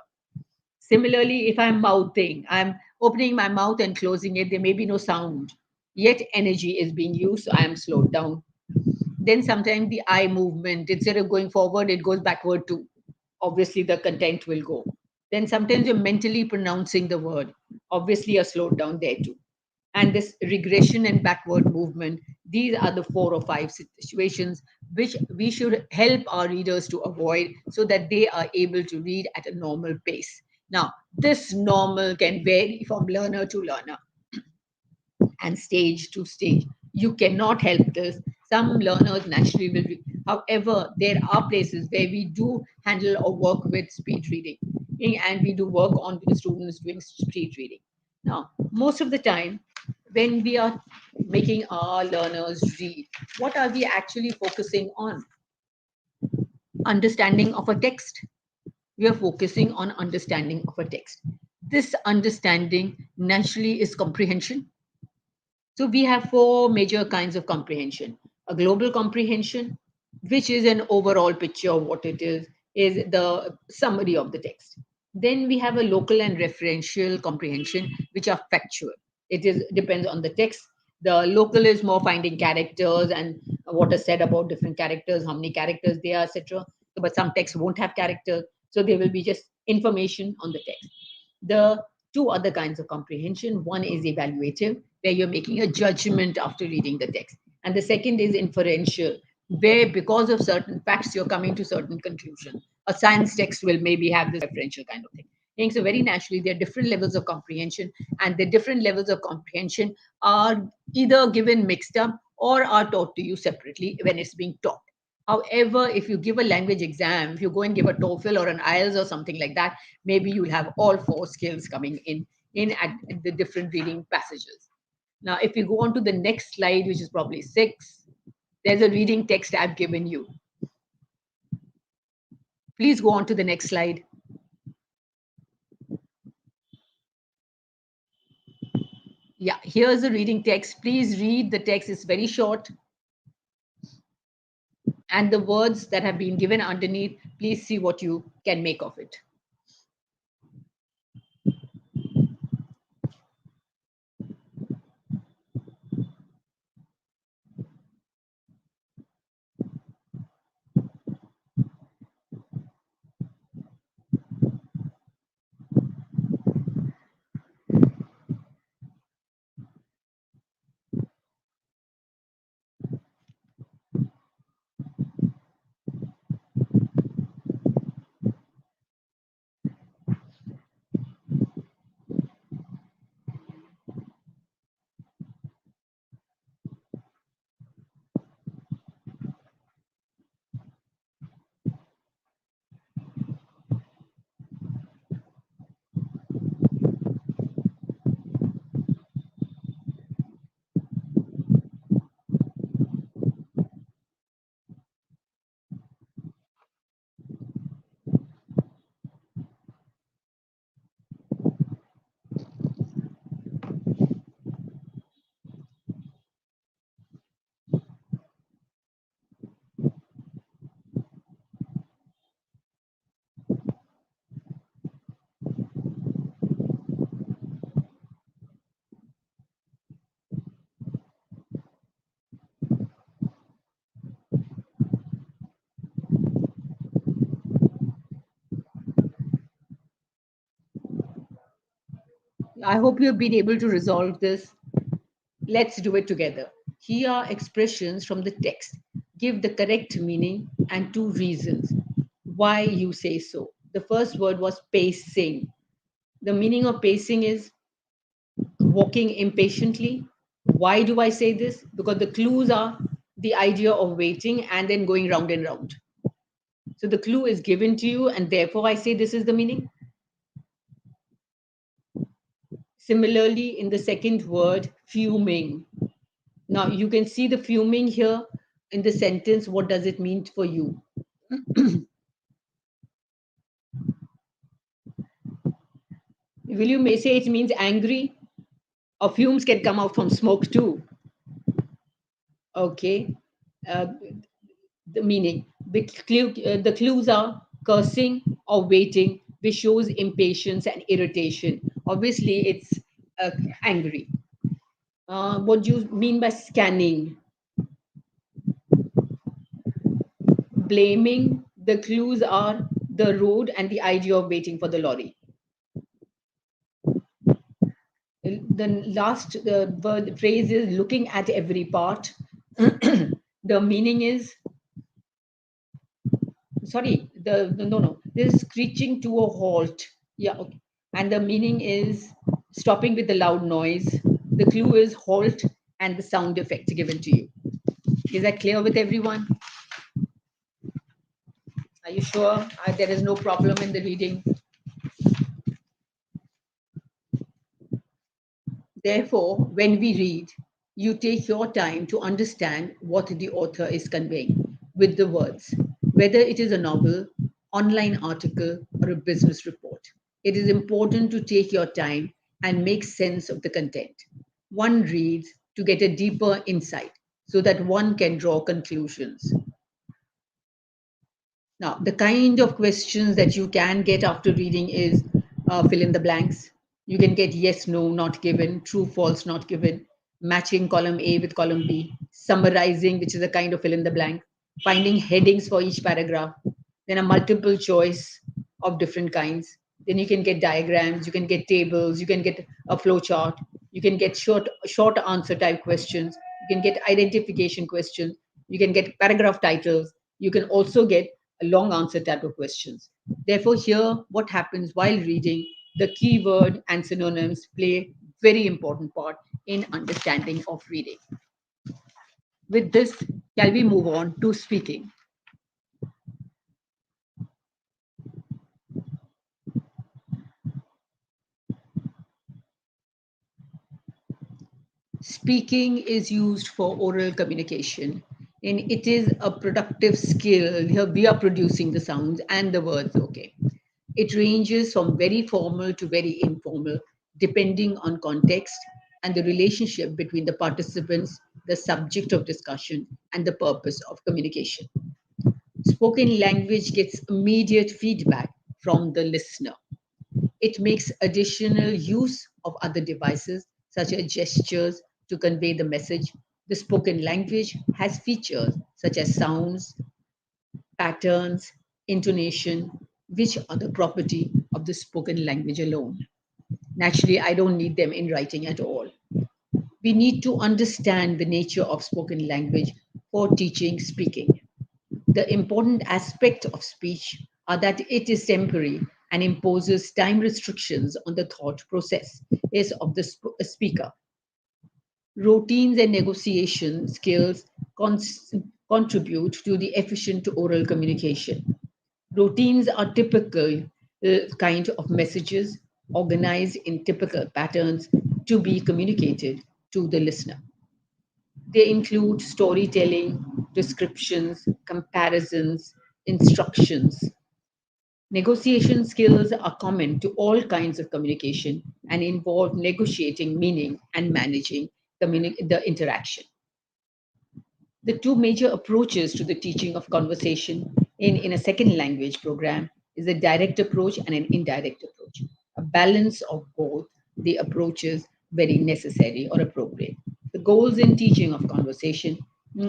Similarly, if I'm mouthing, I'm opening my mouth and closing it, there may be no sound, yet energy is being used, so I am slowed down. Then sometimes the eye movement, instead of going forward, it goes backward too. Obviously, the content will go. Then sometimes you're mentally pronouncing the word. Obviously, you're slowed down there too. And this regression and backward movement, these are the 4 or 5 situations which we should help our readers to avoid so that they are able to read at a normal pace. Now, this normal can vary from learner to learner and stage to stage. You cannot help this. Some learners naturally will be. However, there are places where we do handle or work with speed reading, and we do work on the students doing speed reading. Now, most of the time, when we are making our learners read, what are we actually focusing on? Understanding of a text. We are focusing on understanding of a text. This understanding naturally is comprehension. So we have 4 major kinds of comprehension. A global comprehension, which is an overall picture of what it is the summary of the text. Then we have a local and referential comprehension, which are factual. It is depends on the text. The local is more finding characters and what is said about different characters, how many characters they are, etc. But some texts won't have characters, so there will be just information on the text. The 2 other kinds of comprehension: one is evaluative, where you're making a judgment after reading the text, and the second is inferential, where because of certain facts you're coming to certain conclusion. A science text will maybe have this referential kind of thing. And so very naturally there are different levels of comprehension, and the different levels of comprehension are either given mixed up or are taught to you separately when it's being taught. However, if you give a language exam, if you go and give a TOEFL or an IELTS or something like that, maybe you'll have all 4 skills coming in at the different reading passages. Now, if you go on to the next slide, which is probably 6, there's a reading text I've given you. Please go on to the next slide. Yeah, here's a reading text. Please read the text. It's very short. And the words that have been given underneath, please see what you can make of it. I hope you've been able to resolve this. Let's do it together. Here are expressions from the text. Give the correct meaning and 2 reasons why you say so. The first word was pacing. The meaning of pacing is walking impatiently. Why do I say this? Because the clues are the idea of waiting and then going round and round. So the clue is given to you, and therefore I say this is the meaning. Similarly, in the second word, fuming. Now you can see the fuming here in the sentence. What does it mean for you? Will you may say it means angry? Or fumes can come out from smoke too. Okay. Uh, the meaning. The clues are cursing or waiting, which shows impatience and irritation. Obviously, it's angry. What do you mean by scanning? Blaming. The clues are the road and the idea of waiting for the lorry. The last word phrase is looking at every part. The meaning is sorry, no, this is screeching to a halt. Yeah, okay. And the meaning is stopping with the loud noise. The clue is halt and the sound effect given to you. Is that clear with everyone? Are you sure there is no problem in the reading? Therefore, when we read, you take your time to understand what the author is conveying with the words, whether it is a novel, online article, or a business report. It is important to take your time and make sense of the content. One reads to get a deeper insight so that one can draw conclusions. Now, the kind of questions that you can get after reading is fill in the blanks. You can get yes, no, not given, true, false, not given, matching column A with column B, summarizing, which is a kind of fill in the blank, finding headings for each paragraph, then a multiple choice of different kinds. Then you can get diagrams, you can get tables, you can get a flow chart, you can get short answer type questions, you can get identification questions, you can get paragraph titles, you can also get a long answer type of questions. Therefore, here what happens while reading, the keyword and synonyms play very important part in understanding of reading. With this, shall we move on to speaking? Speaking is used for oral communication, and it is a productive skill. Here we are producing the sounds and the words, okay. It ranges from very formal to very informal, depending on context and the relationship between the participants, the subject of discussion, and the purpose of communication. Spoken language gets immediate feedback from the listener. It makes additional use of other devices, such as gestures, to convey the message. The spoken language has features such as sounds, patterns, intonation, which are the property of the spoken language alone. Naturally, I don't need them in writing at all. We need to understand the nature of spoken language for teaching speaking. The important aspect of speech are that it is temporary and imposes time restrictions on the thought process is of the speaker. Routines and negotiation skills contribute to the efficient oral communication. Routines are typical kind of messages organized in typical patterns to be communicated to the listener. They include storytelling, descriptions, comparisons, instructions. Negotiation skills are common to all kinds of communication and involve negotiating meaning and managing the interaction. The two major approaches to the teaching of conversation in a second language program is a direct approach and an indirect approach. A balance of both the approaches very necessary or appropriate. The goals in teaching of conversation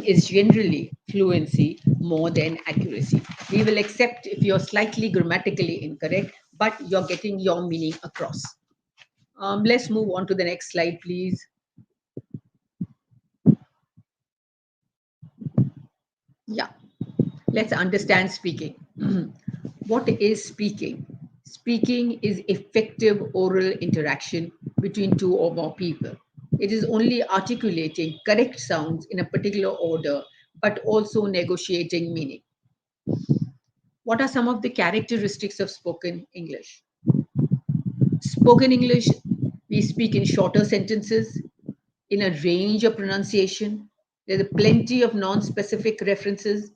is generally fluency more than accuracy. We will accept if you're slightly grammatically incorrect, but you're getting your meaning across. Let's move on to the next slide, please. Yeah. Let's understand speaking. What is speaking? Speaking is effective oral interaction between two or more people. It is only articulating correct sounds in a particular order, but also negotiating meaning. What are some of the characteristics of spoken English? Spoken English, we speak in shorter sentences, in a range of pronunciation. There's plenty of non specific references.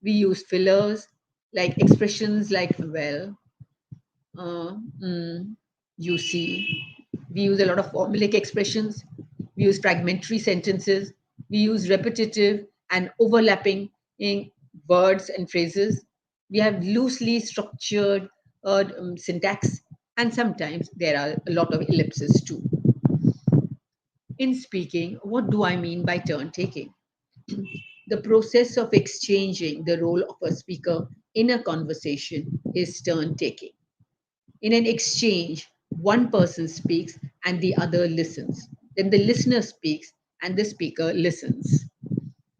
We use fillers like expressions like well, uh, mm, you see. We use a lot of formulaic expressions. We use fragmentary sentences. We use repetitive and overlapping in words and phrases. We have loosely structured syntax, and sometimes there are a lot of ellipses too. In speaking, what do I mean by turn taking? The process of exchanging the role of a speaker in a conversation is turn taking. In an exchange, one person speaks and the other listens. Then the listener speaks and the speaker listens.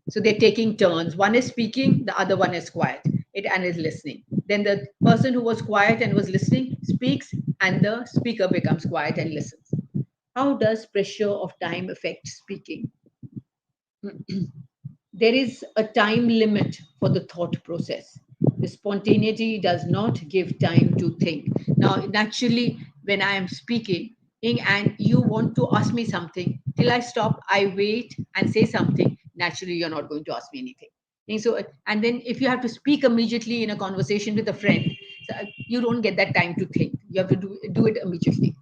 So they're taking turns. One is speaking, the other one is quiet. It and is listening. Then the person who was quiet and was listening speaks, and the speaker becomes quiet and listens. How does pressure of time affect speaking? There is a time limit for the thought process. The spontaneity does not give time to think. Now, naturally, when I am speaking and you want to ask me something, till I stop, I wait and say something. Naturally, you're not going to ask me anything. And then if you have to speak immediately in a conversation with a friend, so you don't get that time to think. You have to do it immediately.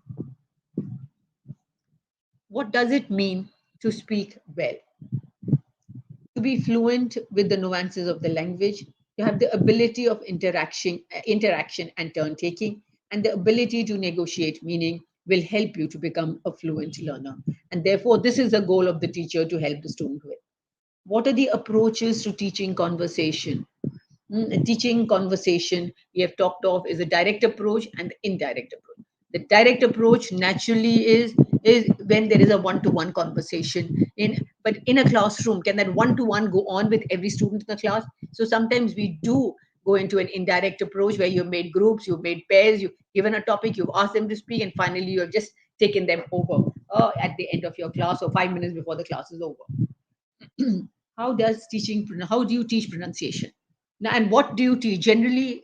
What does it mean to speak well? To be fluent with the nuances of the language, to have the ability of interaction and turn taking, and the ability to negotiate meaning will help you to become a fluent learner. And therefore, this is the goal of the teacher to help the student with. What are the approaches to teaching conversation? Teaching conversation, we have talked of, is a direct approach and the indirect approach. The direct approach naturally is when there is a one-to-one conversation but in a classroom, can that one-to-one go on with every student in the class? So sometimes we do go into an indirect approach where you've made groups, you've made pairs, you've given a topic, you've asked them to speak, and finally you've just taken them over at the end of your class or 5 minutes before the class is over. How do you teach pronunciation now, and what do you teach generally?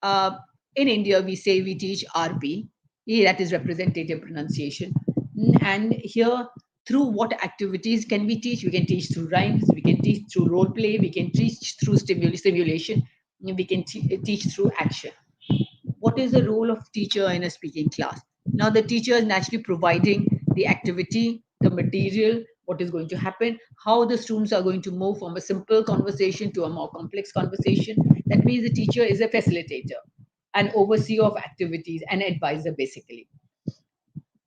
uh, in India we say we teach RP, that is representative pronunciation. And here through what activities can we teach? We can teach through rhymes, we can teach through role play, we can teach through simulation, we can teach through action. What is the role of teacher in a speaking class? Now the teacher is naturally providing the activity, the material, what is going to happen, how the students are going to move from a simple conversation to a more complex conversation. That means the teacher is a facilitator, an overseer of activities, an advisor basically.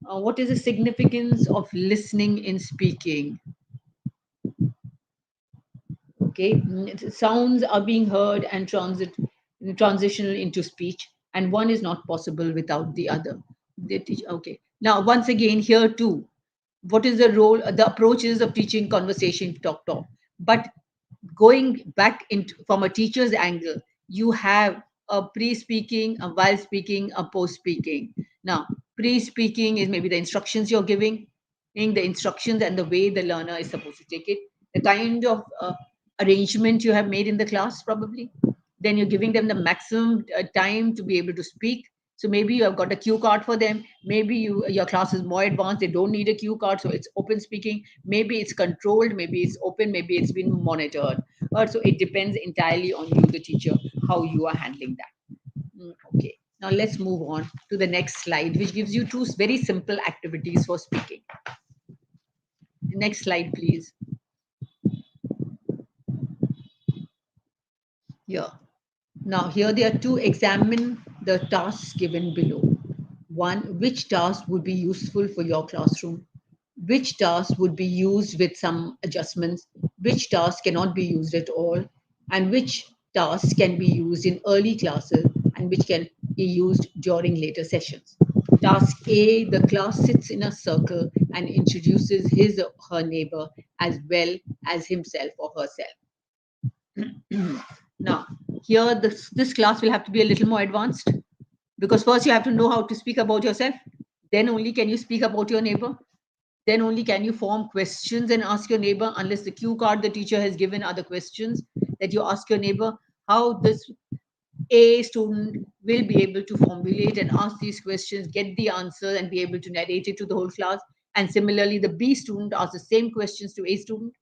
What is the significance of listening in speaking? Okay, sounds are being heard and transitional into speech, and one is not possible without the other. Okay, now once again here too, what is the role, the approaches of teaching conversation talk, but going back into from a teacher's angle, you have a pre-speaking, a while speaking, a post-speaking. Now pre-speaking is maybe the instructions you're giving, in the instructions and the way the learner is supposed to take it, the kind of arrangement you have made in the class probably. Then you're giving them the maximum time to be able to speak. So maybe you have got a cue card for them, maybe your class is more advanced, they don't need a cue card, so it's open speaking, maybe it's controlled, maybe it's open, maybe it's been monitored. So it depends entirely on you, the teacher, how you are handling that. Okay, now let's move on to the next slide, which gives you two very simple activities for speaking. Next slide, please. Yeah. Now, here they are to examine the tasks given below. One, which task would be useful for your classroom? Which task would be used with some adjustments? Which task cannot be used at all? And which tasks can be used in early classes and which can be used during later sessions? Task A, the class sits in a circle and introduces his or her neighbor as well as himself or herself. Now, here this class will have to be a little more advanced, because first you have to know how to speak about yourself. Then only can you speak about your neighbor. Then only can you form questions and ask your neighbor, unless the cue card the teacher has given are the questions that you ask your neighbor. How this A student will be able to formulate and ask these questions, get the answer, and be able to narrate it to the whole class. And similarly, the B student asks the same questions to A student.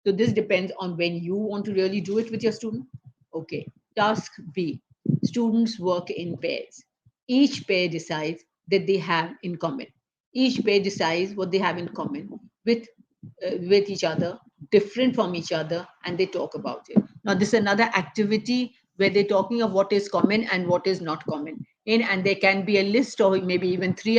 So this depends on when you want to really do it with your student. Okay. Task B. Students work in pairs. Each pair decides that they have in common. Each pair decides what they have in common with each other, different from each other, and they talk about it. Now, this is another activity where they're talking of what is common and what is not common. And there can be a list of maybe even three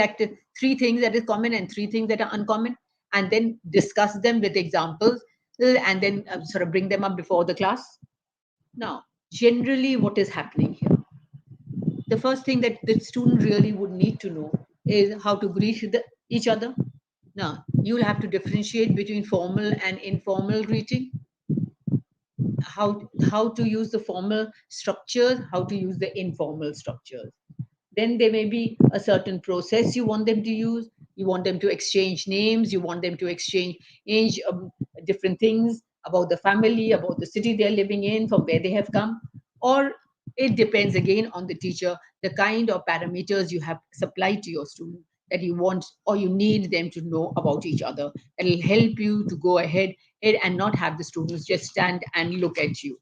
things that is common and three things that are uncommon, and then discuss them with examples, and then sort of bring them up before the class. Now, generally, what is happening here? The first thing that the student really would need to know is how to greet each other. Now, you'll have to differentiate between formal and informal greeting, how to use the formal structures, how to use the informal structures. Then there may be a certain process you want them to use. You want them to exchange names, you want them to exchange different things about the family, about the city they're living in, from where they have come. Or it depends again on the teacher, the kind of parameters you have supplied to your student that you want or you need them to know about each other. That will help you to go ahead and not have the students just stand and look at you.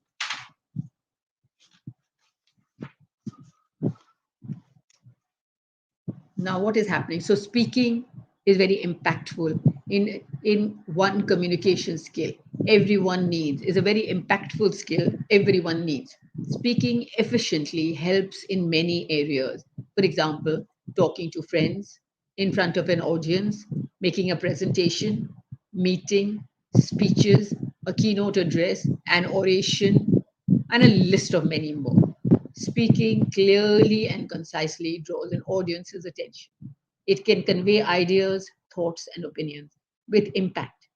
Now what is happening? So speaking is very impactful in one communication skill everyone needs, is a very impactful skill everyone needs. Speaking efficiently helps in many areas. For example, talking to friends, in front of an audience, making a presentation, meeting, speeches, a keynote address, an oration, and a list of many more. Speaking clearly and concisely draws an audience's attention. It can convey ideas, thoughts, and opinions with impact.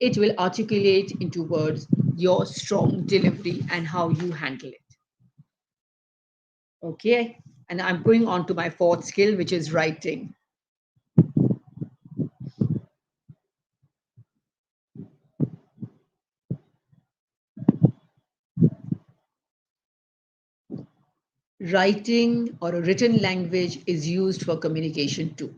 It will articulate into words your strong delivery and how you handle it. Okay, and I'm going on to my fourth skill, which is writing. Writing or a written language is used for communication too.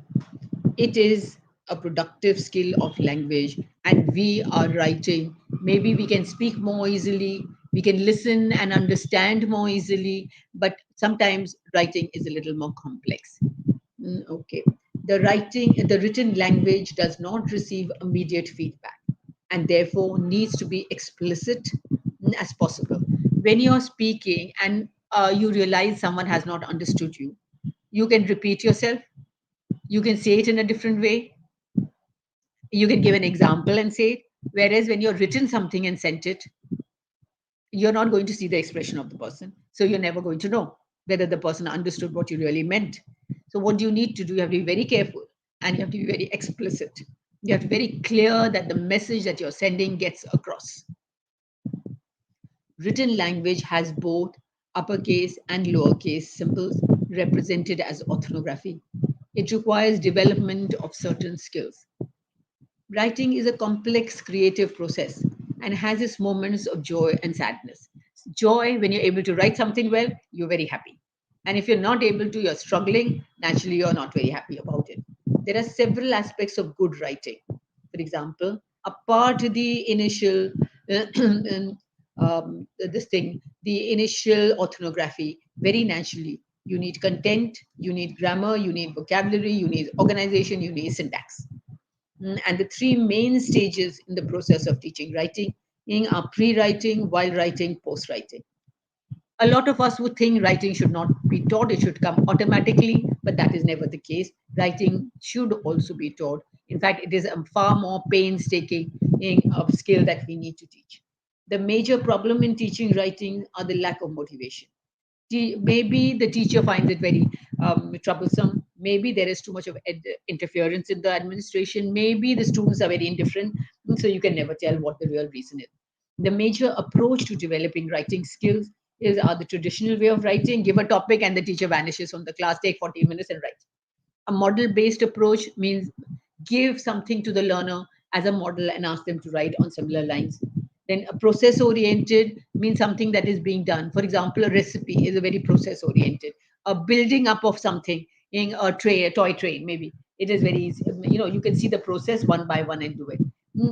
It is a productive skill of language and we are writing, maybe we can speak more easily, we can listen and understand more easily, but sometimes writing is a little more complex. Okay. The written language does not receive immediate feedback and therefore needs to be explicit as possible. When you're speaking and you realize someone has not understood you, you can repeat yourself, you can say it in a different way, you can give an example and say it. Whereas when you're written something and sent it, you're not going to see the expression of the person. So you're never going to know whether the person understood what you really meant. So what you need to do, you have to be very careful and you have to be very explicit. You have to be very clear that the message that you're sending gets across. Written language has both uppercase and lowercase symbols represented as orthography. It requires development of certain skills. Writing is a complex creative process and has its moments of joy and sadness. Joy, when you're able to write something well, you're very happy. And if you're not able to, you're struggling, naturally, you're not very happy about it. There are several aspects of good writing. For example, apart the initial, this thing, the initial orthography, very naturally, you need content, you need grammar, you need vocabulary, you need organization, you need syntax. And the three main stages in the process of teaching writing are pre-writing, while writing, post-writing. A lot of us would think writing should not be taught, it should come automatically, but that is never the case. Writing should also be taught. In fact, it is a far more painstaking skill that we need to teach. The major problem in teaching writing are the lack of motivation. Maybe the teacher finds it very troublesome. Maybe there is too much of interference in the administration. Maybe the students are very indifferent. So you can never tell what the real reason is. The major approach to developing writing skills is the traditional way of writing. Give a topic and the teacher vanishes from the class, take 14 minutes and write. A model based approach means give something to the learner as a model and ask them to write on similar lines. Then a process oriented means something that is being done. For example, a recipe is a very process oriented. A building up of something in a toy train, maybe it is very easy. You can see the process one by one and do it.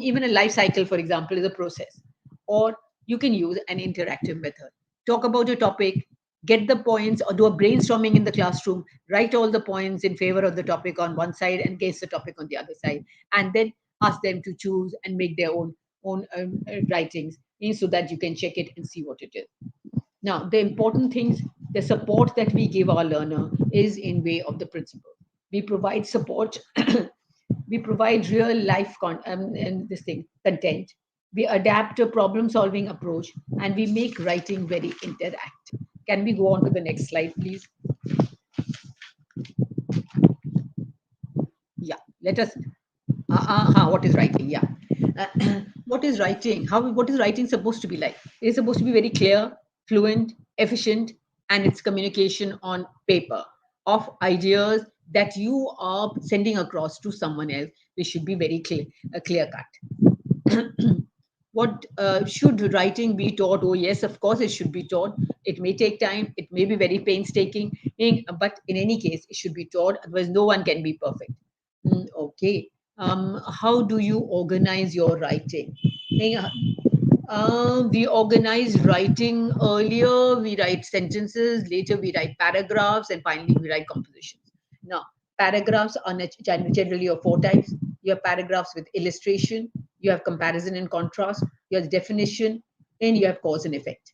Even a life cycle, for example, is a process. Or you can use an interactive method. Talk about a topic, get the points, or do a brainstorming in the classroom, write all the points in favor of the topic on one side and guess the topic on the other side, and then ask them to choose and make their own writings so that you can check it and see what it is. Now, the important things, the support that we give our learner is in way of the principle. We provide support. We provide real life and this thing content. We adapt a problem solving approach and we make writing very interactive. Can we go on to the next slide, please? Yeah, let us. What is writing? Yeah. What is writing? What is writing supposed to be like? It is supposed to be very clear, fluent, efficient, and it's communication on paper of ideas that you are sending across to someone else. It should be very clear cut. What should writing be taught? Oh, yes, of course, it should be taught. It may take time, it may be very painstaking, but in any case, it should be taught. Otherwise, no one can be perfect. Okay. How do you organize your writing? We organize writing earlier, we write sentences, later we write paragraphs, and finally we write compositions. Now, paragraphs are generally of four types. You have paragraphs with illustration, you have comparison and contrast, you have definition, and you have cause and effect.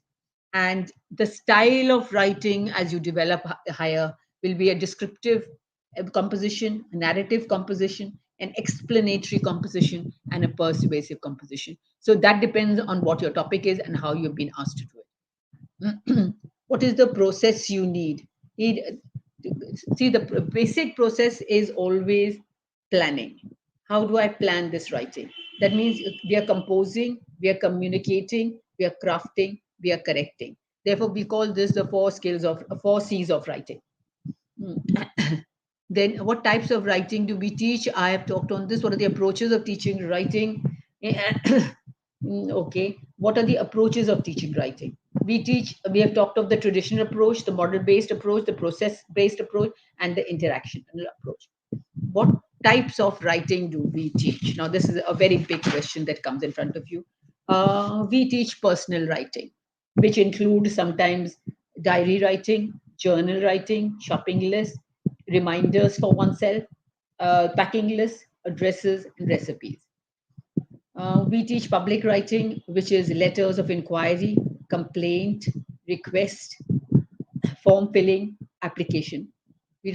And the style of writing as you develop higher will be a descriptive composition, a narrative composition, an explanatory composition, and a persuasive composition. So that depends on what your topic is and how you've been asked to do it. What is the process you need? See, the basic process is always planning. How do I plan this writing? That means we are composing, we are communicating, we are crafting, we are correcting. Therefore, we call this the four C's of writing. Then, what types of writing do we teach? I have talked on this. What are the approaches of teaching writing? Okay, what are the approaches of teaching writing? We have talked of the traditional approach, the model based approach, the process based approach, and the interaction approach. What types of writing do we teach? Now, this is a very big question that comes in front of you. We teach personal writing, which includes sometimes diary writing, journal writing, shopping lists, reminders for oneself, packing lists, addresses, and recipes. We teach public writing, which is letters of inquiry, complaint, request, form filling, application. We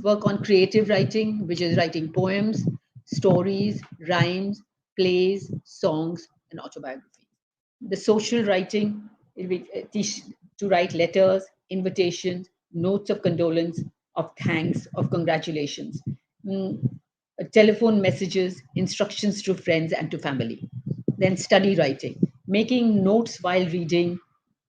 work on creative writing, which is writing poems, stories, rhymes, plays, songs, and autobiography. The social writing, we teach to write letters, invitations, notes of condolence, of thanks, of congratulations, mm, telephone messages, instructions to friends and to family. Then study writing, making notes while reading,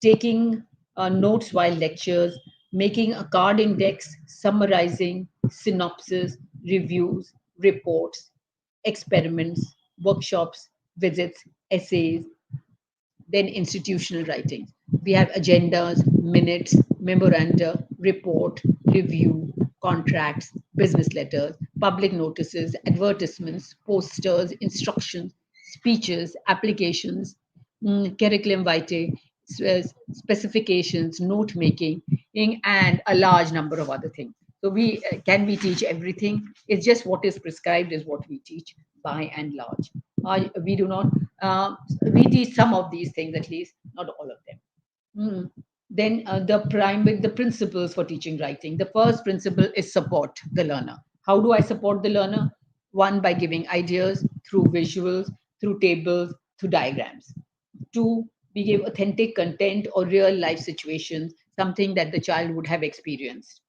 taking notes while lectures, making a card index, summarizing, synopsis, reviews, reports, experiments, workshops, visits, essays, then institutional writing. We have agendas, minutes, memoranda, report, review, contracts, business letters, public notices, advertisements, posters, instructions, speeches, applications, curriculum vitae, specifications, note making, and a large number of other things. So we teach everything. It's just what is prescribed is what we teach by and large. We do not. We teach some of these things at least, not all of them. Mm. Then the principles for teaching writing. The first principle is support the learner. How do I support the learner? One, by giving ideas through visuals, through tables, through diagrams. Two, we give authentic content or real life situations, something that the child would have experienced.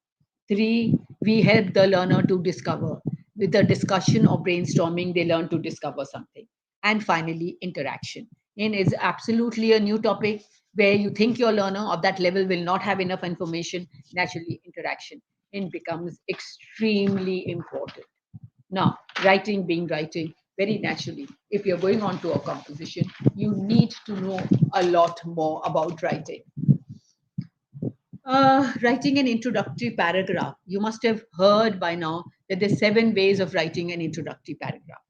Three, we help the learner to discover. With the discussion or brainstorming, they learn to discover something. And finally, interaction. And it's absolutely a new topic where you think your learner of that level will not have enough information. Naturally, interaction it becomes extremely important. Now, writing being writing, very naturally, if you're going on to a composition, you need to know a lot more about writing. Writing an introductory paragraph. You must have heard by now that there's 7 ways of writing an introductory paragraph.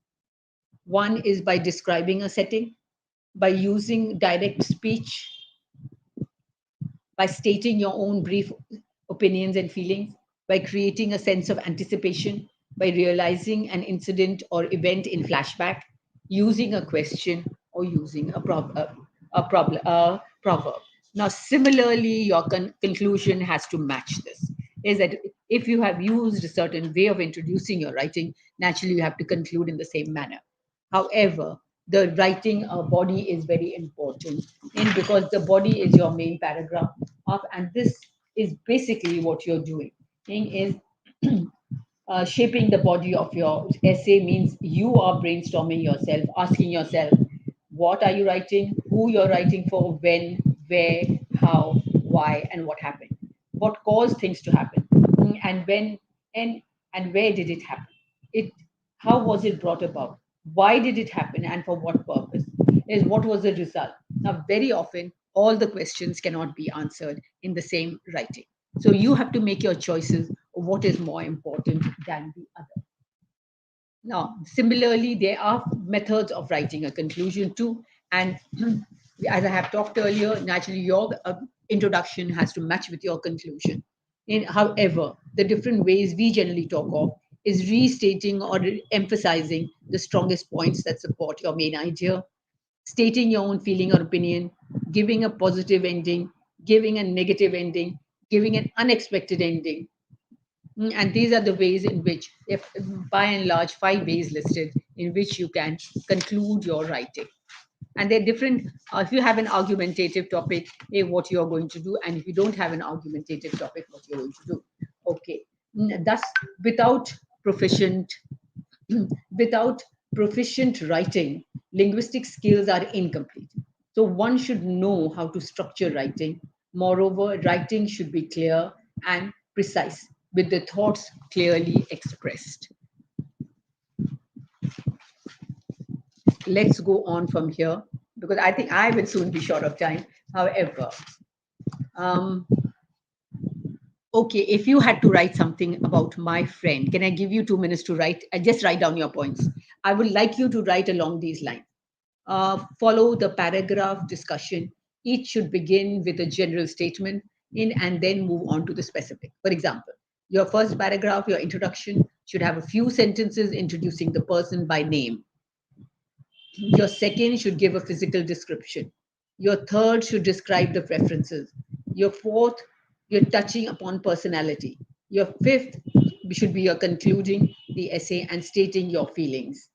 One is by describing a setting, by using direct speech, by stating your own brief opinions and feelings, by creating a sense of anticipation, by realizing an incident or event in flashback, using a question, or using a proverb. Now, similarly, your conclusion has to match this. Is that if you have used a certain way of introducing your writing, naturally you have to conclude in the same manner. However, the writing body is very important, and because the body is your main paragraph of, and this is basically what you're doing. Thing is shaping the body of your essay means you are brainstorming yourself, asking yourself, what are you writing, who you're writing for, when, where, how, why, and what happened, what caused things to happen, and when, and and where did it happen? It how was it brought about? Why did it happen, and for what purpose? Is what was the result? Now, very often, all the questions cannot be answered in the same writing. So you have to make your choices of what is more important than the other. Now, similarly, there are methods of writing a conclusion too. And as I have talked earlier, naturally, your introduction has to match with your conclusion. However, the different ways we generally talk of is restating or emphasizing the strongest points that support your main idea, stating your own feeling or opinion, giving a positive ending, giving a negative ending, giving an unexpected ending, and these are the ways in which, if by and large, 5 ways listed in which you can conclude your writing. And they're different. If you have an argumentative topic, what you're going to do, and if you don't have an argumentative topic, what you're going to do. Okay. Thus, without proficient, without proficient writing, linguistic skills are incomplete. So one should know how to structure writing. Moreover, writing should be clear and precise, with the thoughts clearly expressed. Let's go on from here because I think I will soon be short of time. However, um, Okay, if you had to write something about my friend, can I give you 2 minutes to write? Just write down your points. I would like you to write along these lines. Follow the paragraph discussion. Each should begin with a general statement in and then move on to the specific. For example, your first paragraph, your introduction, should have a few sentences introducing the person by name. Your second should give a physical description. Your third should describe the preferences. Your fourth, you're touching upon personality. Your fifth should be your concluding the essay and stating your feelings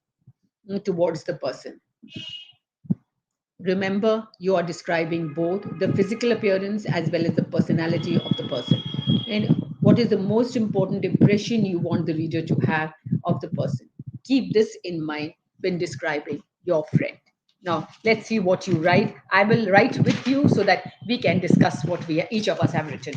towards the person. Remember, you are describing both the physical appearance as well as the personality of the person. And what is the most important impression you want the reader to have of the person? Keep this in mind when describing your friend. Now, let's see what you write. I will write with you so that we can discuss what we each of us have written.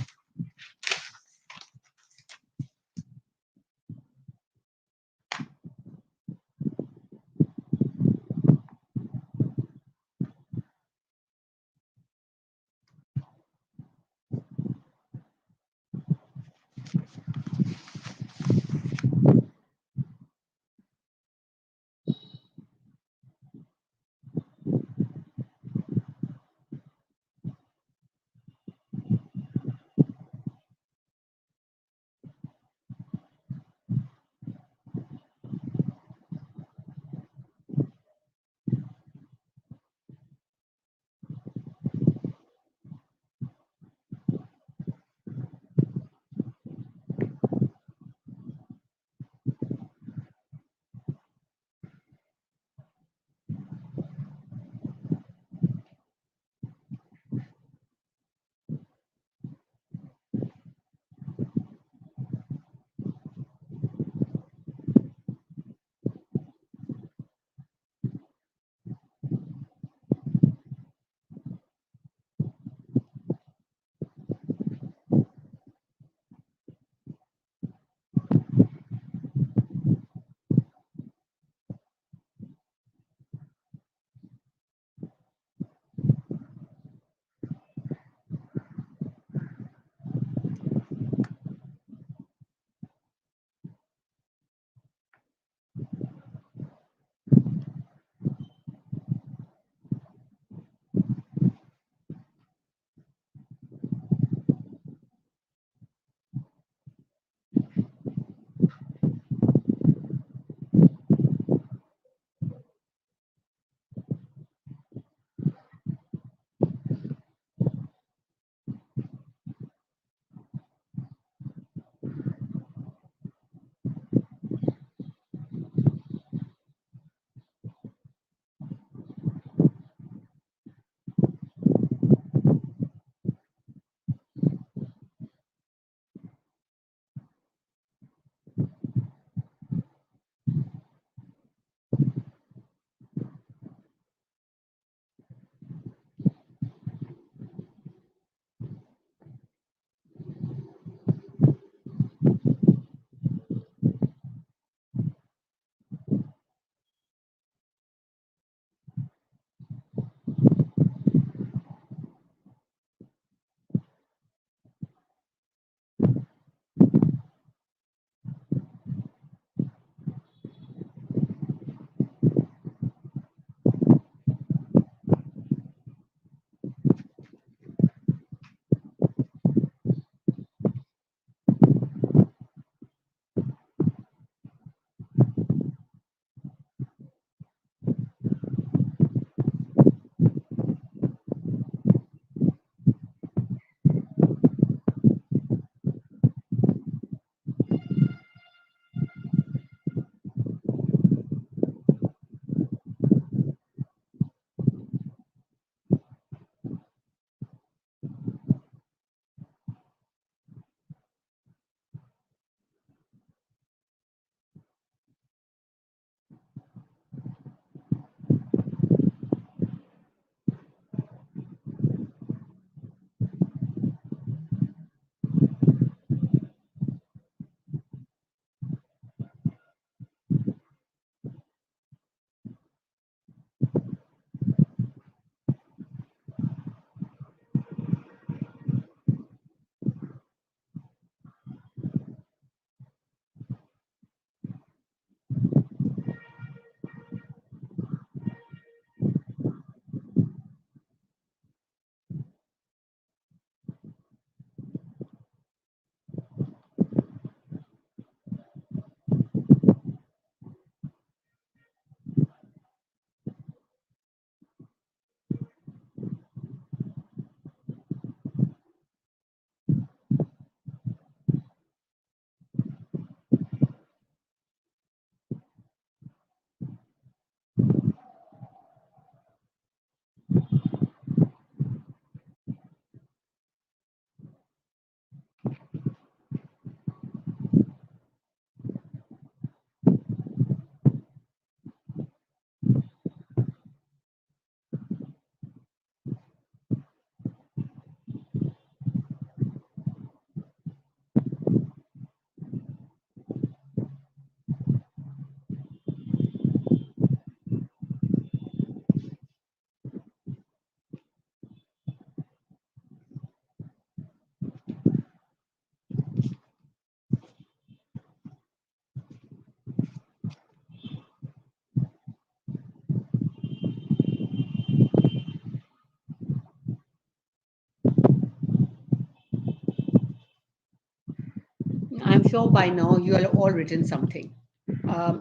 sure by now you have all written something.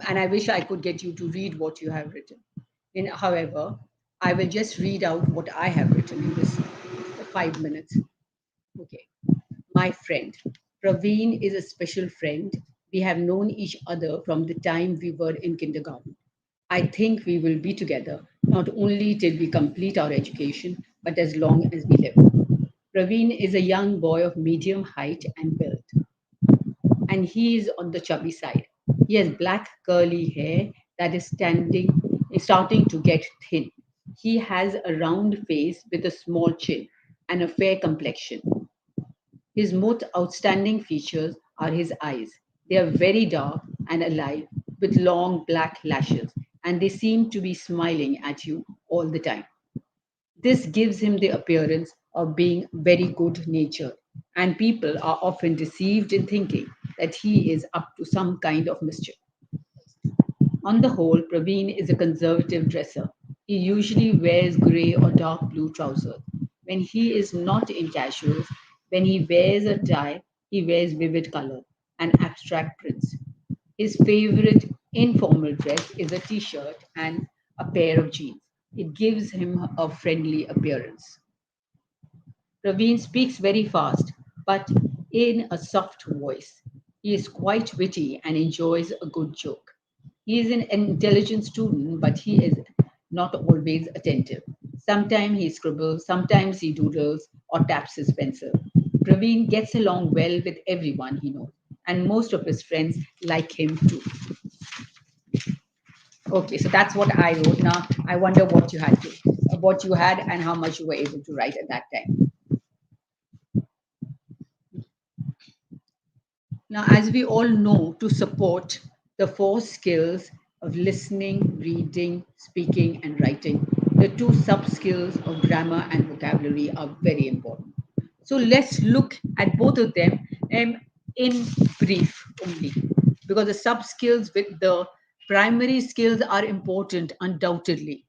And I wish I could get you to read what you have written. However, I will just read out what I have written in this 5 minutes. Okay. My friend. Praveen is a special friend. We have known each other from the time we were in kindergarten. I think we will be together not only till we complete our education, but as long as we live. Praveen is a young boy of medium height and build, and he is on the chubby side. He has black curly hair that is starting to get thin. He has a round face with a small chin and a fair complexion. His most outstanding features are his eyes. They are very dark and alive with long black lashes, and they seem to be smiling at you all the time. This gives him the appearance of being very good natured, and people are often deceived in thinking that he is up to some kind of mischief. On the whole, Praveen is a conservative dresser. He usually wears grey or dark blue trousers. When he is not in casuals, when he wears a tie, he wears vivid color and abstract prints. His favorite informal dress is a t shirt and a pair of jeans. It gives him a friendly appearance. Praveen speaks very fast, but in a soft voice. He is quite witty and enjoys a good joke. He is an intelligent student, but he is not always attentive. Sometimes he scribbles, sometimes he doodles or taps his pencil. Praveen gets along well with everyone he knows, and most of his friends like him too. Okay, so that's what I wrote. Now I wonder what you had, and how much you were able to write at that time. Now, as we all know, to support the four skills of listening, reading, speaking, and writing, the two sub skills of grammar and vocabulary are very important. So, let's look at both of them in brief only, because the sub skills with the primary skills are important, undoubtedly.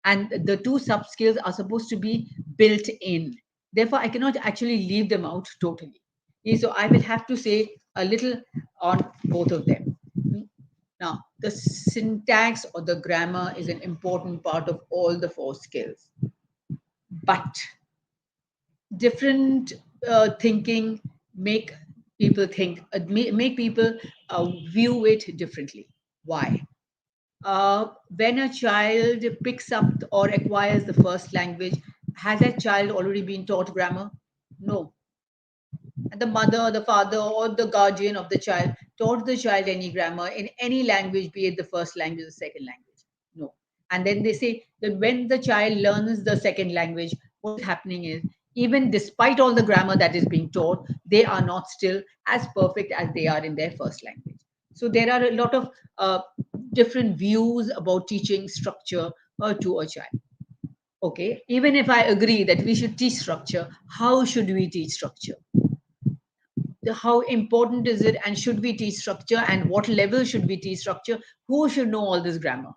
And the two sub skills are supposed to be built in. Therefore, I cannot actually leave them out totally. So I will have to say a little on both of them. Now, the syntax or the grammar is an important part of all the four skills, but different thinking make make people view it differently. Why? When a child picks up or acquires the first language, has that child already been taught grammar? No. And the mother, the father, or the guardian of the child taught the child any grammar in any language, be it the first language or second language. No. And then they say that when the child learns the second language, what is happening is, even despite all the grammar that is being taught, they are not still as perfect as they are in their first language. So there are a lot of different views about teaching structure to a child. Okay, even if I agree that we should teach structure, how should we teach structure? How important is it, and should we teach structure, and what level should we teach structure? Who should know all this grammar?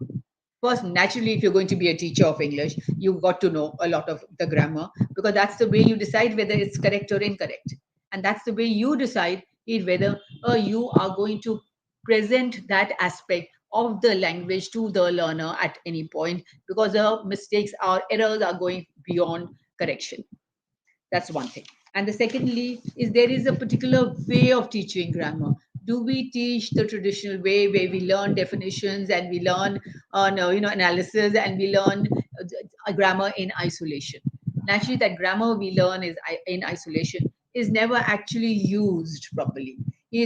First, naturally, if you're going to be a teacher of English, you've got to know a lot of the grammar, because that's the way you decide whether it's correct or incorrect, and that's the way you decide whether you are going to present that aspect of the language to the learner at any point, because the mistakes or errors are going beyond correction. That's one thing. And the secondly is, there is a particular way of teaching grammar. Do we teach the traditional way where we learn definitions and we learn no, analysis, and we learn grammar in isolation? Naturally, that grammar we learn is in isolation is never actually used properly.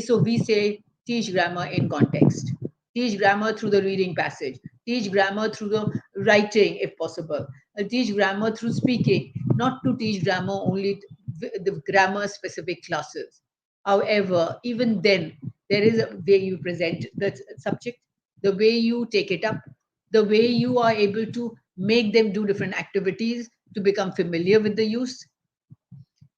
So we say teach grammar in context, teach grammar through the reading passage, teach grammar through the writing if possible, teach grammar through speaking, not to teach grammar only the grammar specific classes. However, even then, there is a way you present the subject, the way you take it up, the way you are able to make them do different activities to become familiar with the use,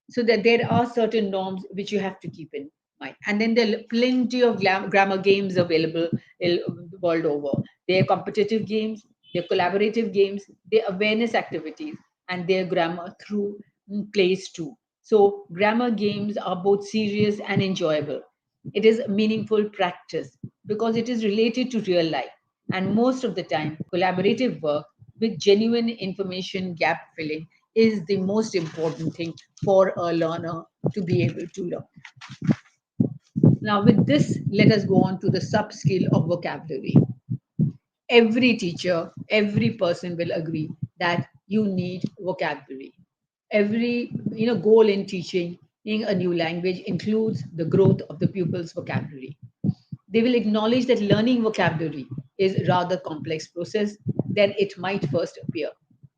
so that there are certain norms which you have to keep in mind. And then there are plenty of grammar games available the world over. There are competitive games, there are collaborative games, there are awareness activities, and there are grammar through plays too. So grammar games are both serious and enjoyable. It is meaningful practice because it is related to real life. And most of the time, collaborative work with genuine information gap filling is the most important thing for a learner to be able to learn. Now, with this, let us go on to the sub skill of vocabulary. Every teacher, every person will agree that you need vocabulary. Every goal in teaching in a new language includes the growth of the pupil's vocabulary. They will acknowledge that learning vocabulary is a rather complex process than it might first appear.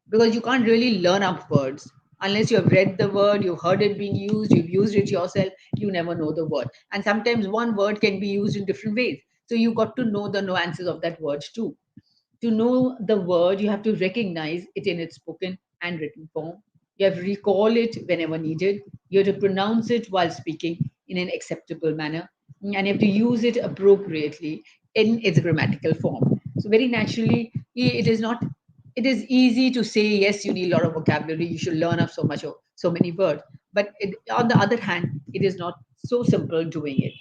Because you can't really learn up words unless you have read the word, you've heard it being used, you've used it yourself, you never know the word. And sometimes one word can be used in different ways. So you got to know the nuances of that word too. To know the word, you have to recognize it in its spoken and written form. You have to recall it whenever needed. You have to pronounce it while speaking in an acceptable manner. And you have to use it appropriately in its grammatical form. So, very naturally, it is not. It is easy to say, yes, you need a lot of vocabulary, you should learn up so much, of so many words. But on the other hand, it is not so simple doing it.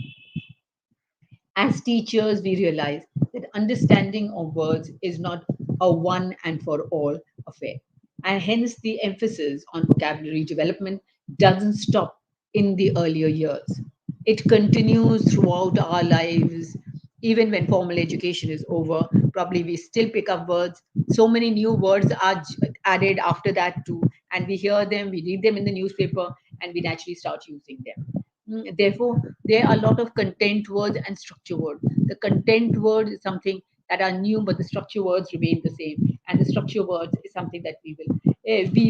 As teachers, we realize that understanding of words is not a one and for all affair. And hence, the emphasis on vocabulary development doesn't stop in the earlier years. It continues throughout our lives, even when formal education is over. Probably we still pick up words. So many new words are added after that, too. And we hear them, we read them in the newspaper, and we naturally start using them. Therefore, there are a lot of content words and structure words. The content words is something that are new, but the structure words remain the same. And the structure words is something that we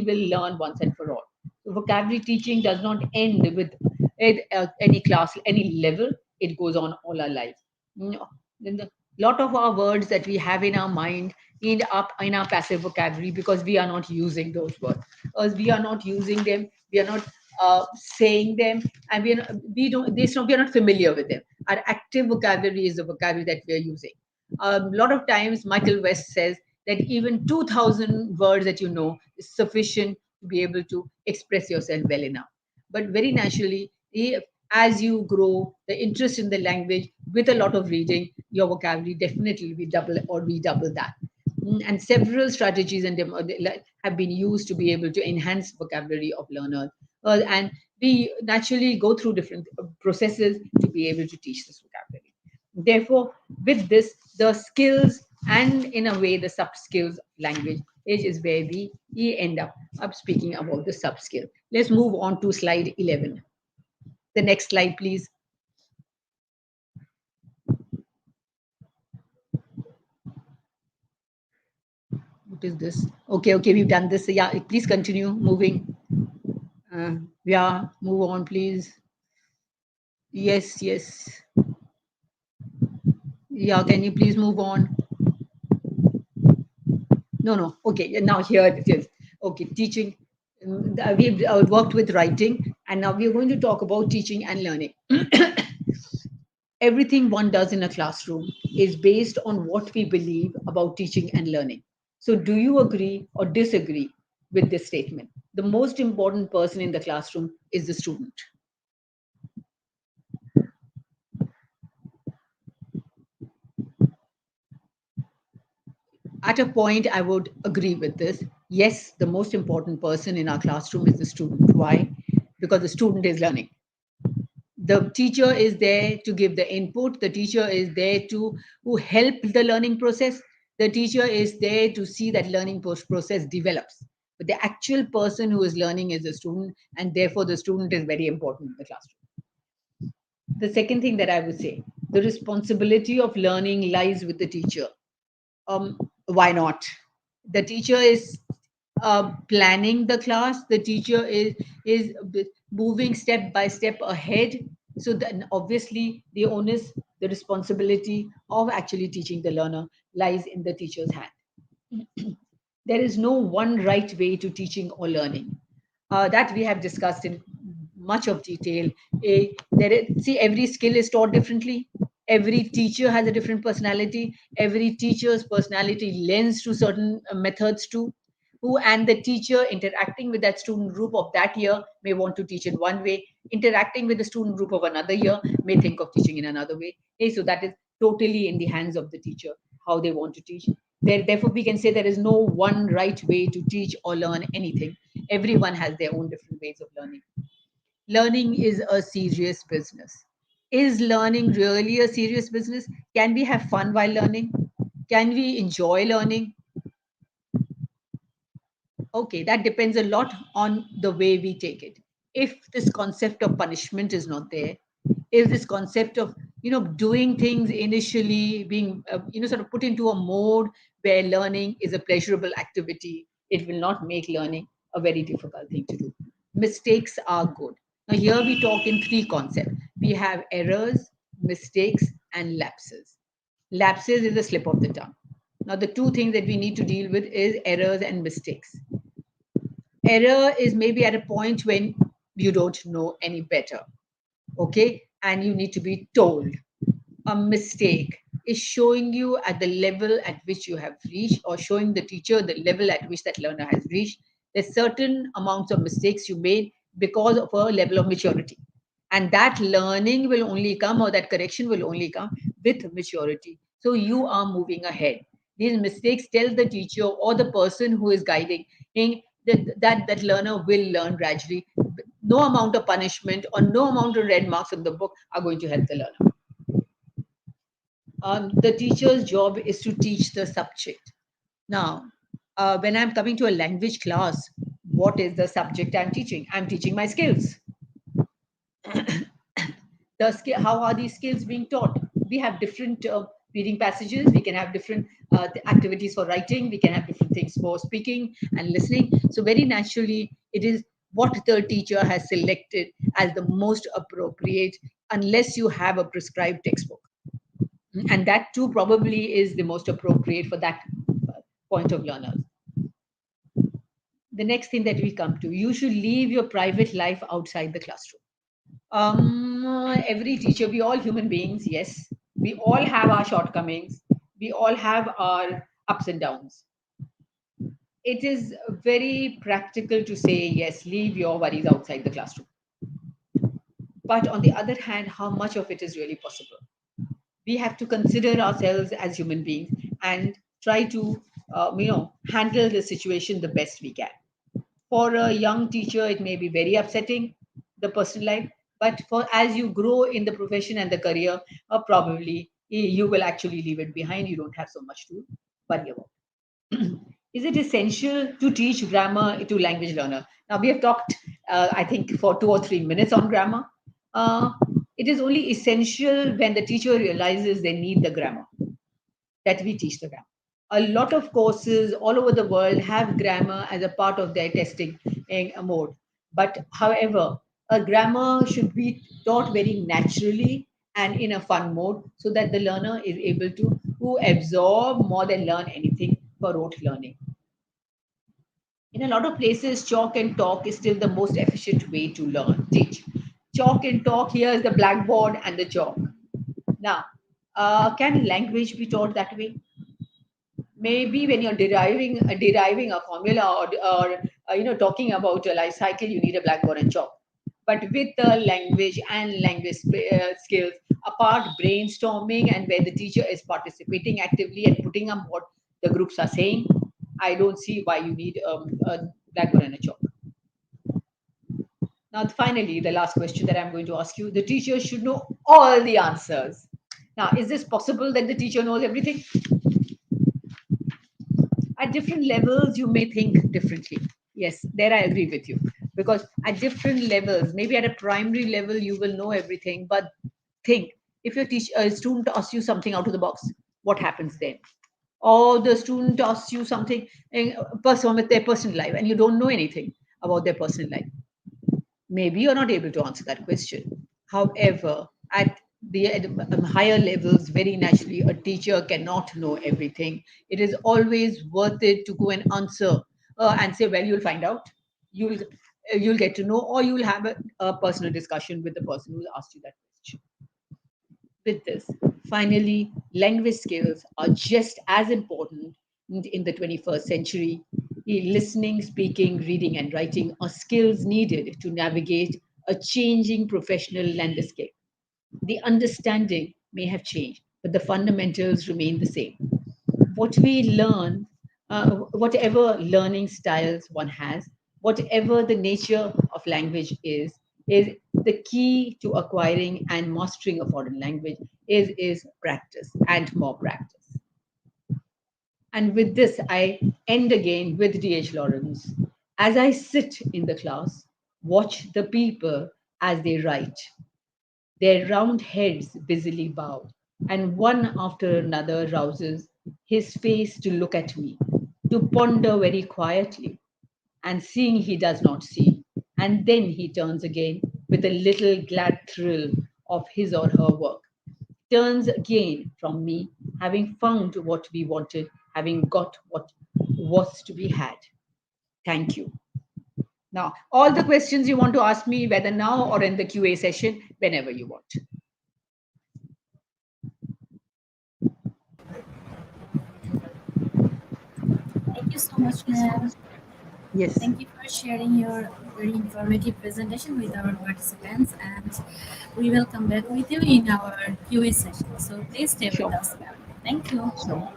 will learn once and for all. So vocabulary teaching does not end with any class, any level. It goes on all our lives. Then the lot of our words that we have in our mind end up in our passive vocabulary because we are not using those words. As we are not using them, we are not saying them, and we don't they so we are not familiar with them. Our active vocabulary is the vocabulary that we are using. A lot of times Michael West says that even 2000 words that you know is sufficient to be able to express yourself well enough. But very naturally, as you grow the interest in the language with a lot of reading, your vocabulary definitely will double or redouble that. And several strategies have been used to be able to enhance vocabulary of learners. And we naturally go through different processes to be able to teach this vocabulary. Therefore, with this, the skills and in a way the sub skills of language is where we end up speaking about the sub skill. Let's move on to slide 11. The next slide, please. What is this? Okay, okay, we've done this. Yeah, please continue moving. Yeah, move on, please. Yes, yes. Yeah, can you please move on? No, no. Okay, now here it is. Okay, teaching. We've worked with writing, and now we're going to talk about teaching and learning. Everything one does in a classroom is based on what we believe about teaching and learning. So, do you agree or disagree with this statement? The most important person in the classroom is the student. At a point, I would agree with this. Yes, the most important person in our classroom is the student. Why? Because the student is learning. The teacher is there to give the input. The teacher is there to who help the learning process. The teacher is there to see that learning process develops. But the actual person who is learning is the student, and therefore the student is very important in the classroom. The second thing that I would say, the responsibility of learning lies with the teacher. Why not? The teacher is planning the class. The teacher is moving step by step ahead. So then obviously the onus, the responsibility of actually teaching the learner lies in the teacher's hand. There is no one right way to teaching or learning. That we have discussed in much of detail. See, every skill is taught differently. Every teacher has a different personality. Every teacher's personality lends to certain methods too. who and the teacher interacting with that student group of that year may want to teach in one way, interacting with the student group of another year may think of teaching in another way. Okay, so that is totally in the hands of the teacher how they want to teach. Therefore, we can say there is no one right way to teach or learn anything. Everyone has their own different ways of learning. Learning is a serious business. Is learning really a serious business? Can we have fun while learning? Can we enjoy learning? Okay, that depends a lot on the way we take it. If this concept of punishment is not there, if this concept of doing things initially being sort of put into a mode where learning is a pleasurable activity, it will not make learning a very difficult thing to do. Mistakes are good. Now here we talk in three concepts. We have errors, mistakes, and lapses. Lapses is a slip of the tongue. Now the two things that we need to deal with is errors and mistakes. Error is maybe at a point when you don't know any better, okay, and you need to be told. A mistake is showing you at the level at which you have reached, or showing the teacher the level at which that learner has reached. There's certain amounts of mistakes you made because of a level of maturity, and that learning will only come, or that correction will only come with maturity. So you are moving ahead. These mistakes tell the teacher or the person who is guiding that learner will learn gradually. No amount of punishment or no amount of red marks in the book are going to help the learner. The teacher's job is to teach the subject. Now, when I'm coming to a language class, what is the subject I'm teaching? I'm teaching my skills. How are these skills being taught? We have different reading passages. We can have different activities for writing. We can have different things for speaking and listening. So very naturally, it is what the teacher has selected as the most appropriate, unless you have a prescribed textbook, and that too probably is the most appropriate for that point of learners. The next thing that we come to, you should leave your private life outside the classroom. Every teacher, we all human beings, yes, we all have our shortcomings, we all have our ups and downs. It is very practical to say, yes, leave your worries outside the classroom. But on the other hand, how much of it is really possible? We have to consider ourselves as human beings and try to handle the situation the best we can. For a young teacher, it may be very upsetting, the personal life, but for as you grow in the profession and the career, probably you will actually leave it behind. You don't have so much to worry about. Is it essential to teach grammar to language learner? Now we have talked, I think, for 2 or 3 minutes on grammar. uh, it is only essential when the teacher realizes they need the grammar, that we teach the grammar. A lot of courses all over the world have grammar as a part of their testing mode. But however, a grammar should be taught very naturally and in a fun mode, so that the learner is able to who absorb more than learn anything for rote learning. In a lot of places, chalk and talk is still the most efficient way to learn, teach. Chalk and talk, here is the blackboard and the chalk. Now, can language be taught that way? Maybe when you're deriving a formula, or talking about a life cycle, you need a blackboard and chalk. But with the language and language skills, apart brainstorming and where the teacher is participating actively and putting up what the groups are saying, I don't see why you need a blackboard and a chalk. Now, finally, the last question that I'm going to ask you, the teacher should know all the answers. Now, is this possible that the teacher knows everything? At different levels, you may think differently. Yes, there I agree with you. Because at different levels, maybe at a primary level, you will know everything. But think, if your a student asks you something out of the box, what happens then? Or the student asks you something personal with their personal life, and you don't know anything about their personal life. Maybe you're not able to answer that question. However, at the higher levels, very naturally, a teacher cannot know everything. It is always worth it to go and answer and say, well, you'll find out. You'll get to know, or you'll have a personal discussion with the person who asked you that question. With this, finally, language skills are just as important in the 21st century Listening, speaking, reading, and writing are skills needed to navigate a changing professional landscape. The understanding may have changed, but the fundamentals remain the same. What we learn, whatever learning styles one has, whatever the nature of language is the key to acquiring and mastering a foreign language is practice and more practice. And with this, I end again with D.H. Lawrence. As I sit in the class, watch the people as they write. Their round heads busily bow, and one after another rouses his face to look at me, to ponder very quietly, and seeing he does not see. And then he turns again with a little glad thrill of his or her work. Turns again from me, having found what we wanted, having got what was to be had. Thank you. Now, all the questions you want to ask me, whether now or in the QA session, whenever you want. Thank you so much, ma'am. Yes, Thank you for sharing your very informative presentation with our participants, and we will come back with you in our QA session. So please stay with sure. us, ma'am. Thank you. Sure.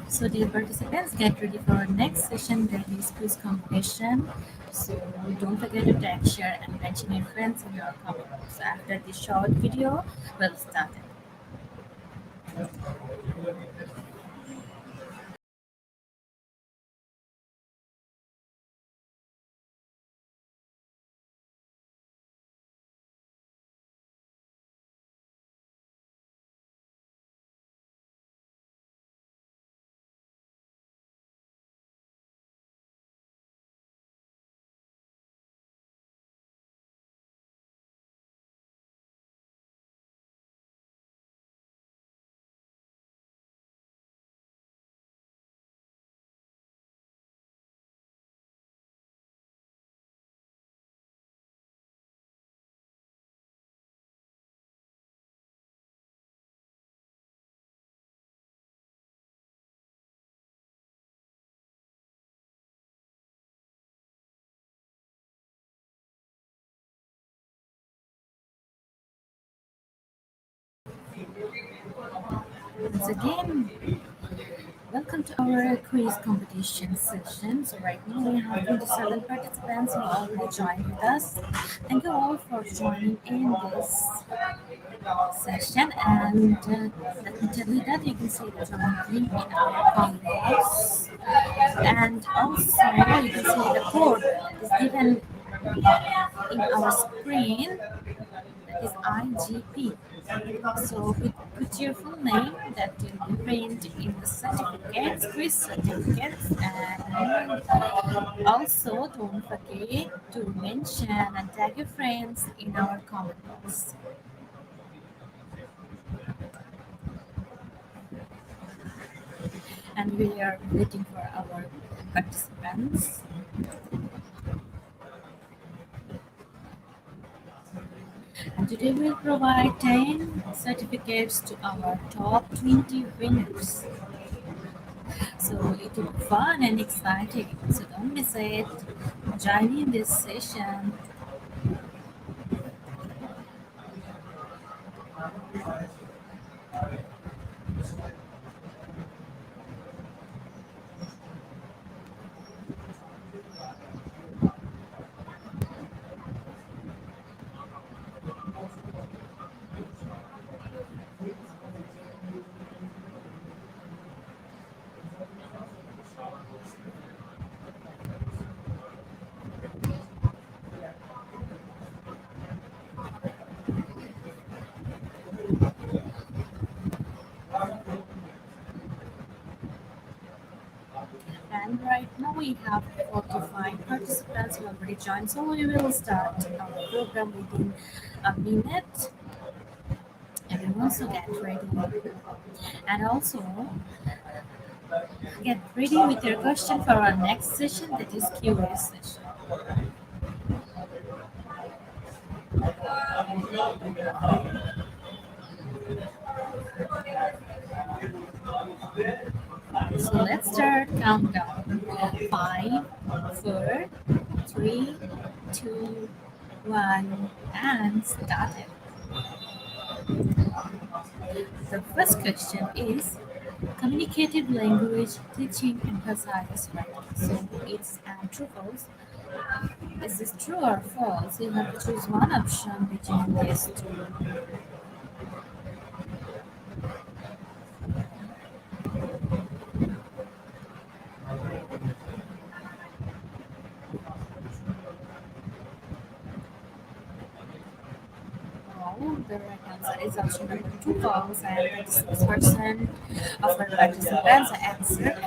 So dear participants, get ready for our next session, that is quiz competition. So don't forget to tag, share, and mention your friends in your comment box. After this short video, we'll start it. Once again, welcome to our quiz competition session. So right now we have 27 participants who already joined with us. Thank you all for joining in this session. And let me tell you that you can see the join link in our comments. And also you can see the code that is given in our screen, that is IGP. So put your full name that will be printed in the certificates, quiz certificates, and also don't forget to mention and tag your friends in our comment box. And we are waiting for our participants. And today we'll provide 10 certificates to our top 20 winners. So it will be fun and exciting. So don't miss it. Join in this session. And right now we have 45 participants who already joined. So we will start our program within a minute. Everyone, so get ready. And also get ready with your question for our next session, that is Q&A session. So let's start countdown. Five, four, three, two, one, and start it. The first question is communicative language teaching emphasizes writing. So it's true false. Is this true or false? You have to choose one option between these two. No, the right answer is option number two false, and 36% of our participants answered.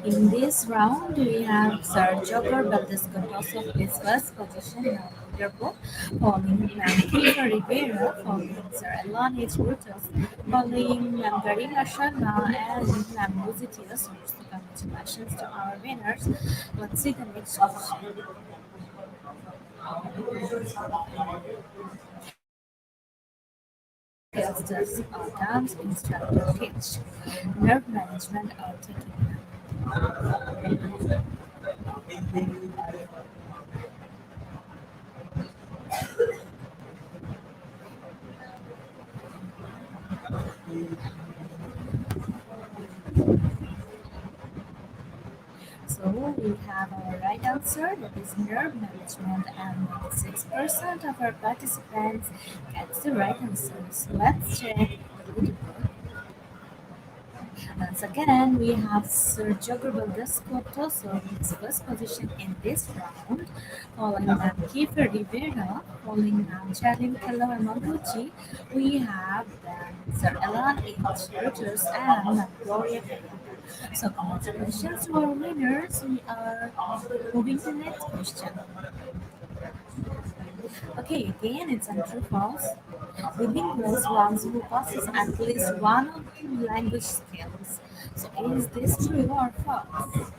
In this round, we have Sergio Valdez of his first position in our leaderboard, following Kiefer Rivera, following Sir Elon H. Brutus, following Garima Sharma, and Lambuzitius. So congratulations to our winners. Let's see the next question. What skills does a dance instructor teach? Nerve management or taking. So we have our right answer, that is nerve management, and 96% of our participants gets the right answer. So let's check the leaderboard. Once again, we have Sergio Garbaldesco so his first position in this round, following Kiefer Rivera, following Charlie Keller Mabuchi. We have then Sir Elan H. Reuters and Gloria Taylor. So congratulations to our winners. We are moving to the next question. Okay, again it's untrue false. Bilingual is one who possesses at least one of the language skills. So is this true or false?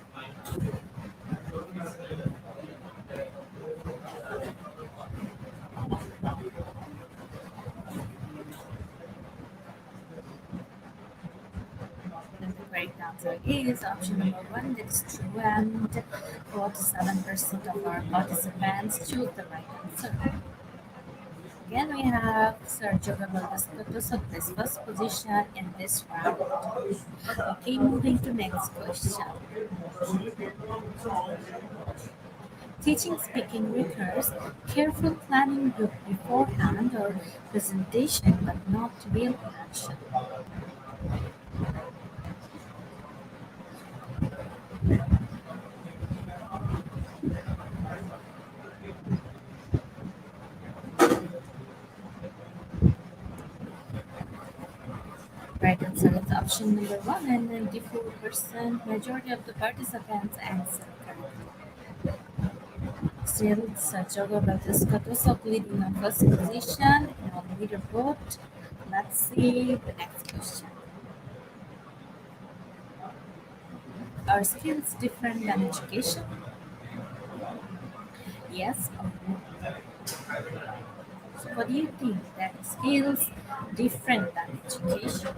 The correct answer is option number one, that is true, and 47% of our participants choose the right answer. Again, we have Sergio Gabaldescotos of this first position in this round. Okay, moving to next question. Teaching speaking requires careful planning beforehand or presentation, but not real action. Right answer is option number one, and 94% majority of the participants answer correctly. Still, Sergio Gabaldescotos leading on first position on the leaderboard. Let's see the next question. Are skills different than education? Yes or no? So what do you think? That skills different than education?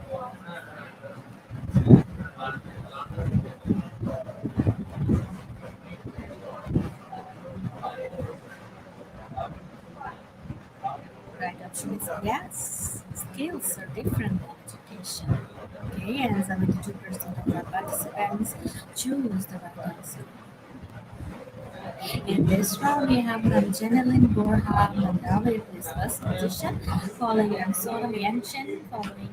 Right option is yes. Skills are different than education. Okay, and 72% of our participants choose the right answer. In this round, we have Janeline Borja Mandal in his first position, following Ansona Yanchin, following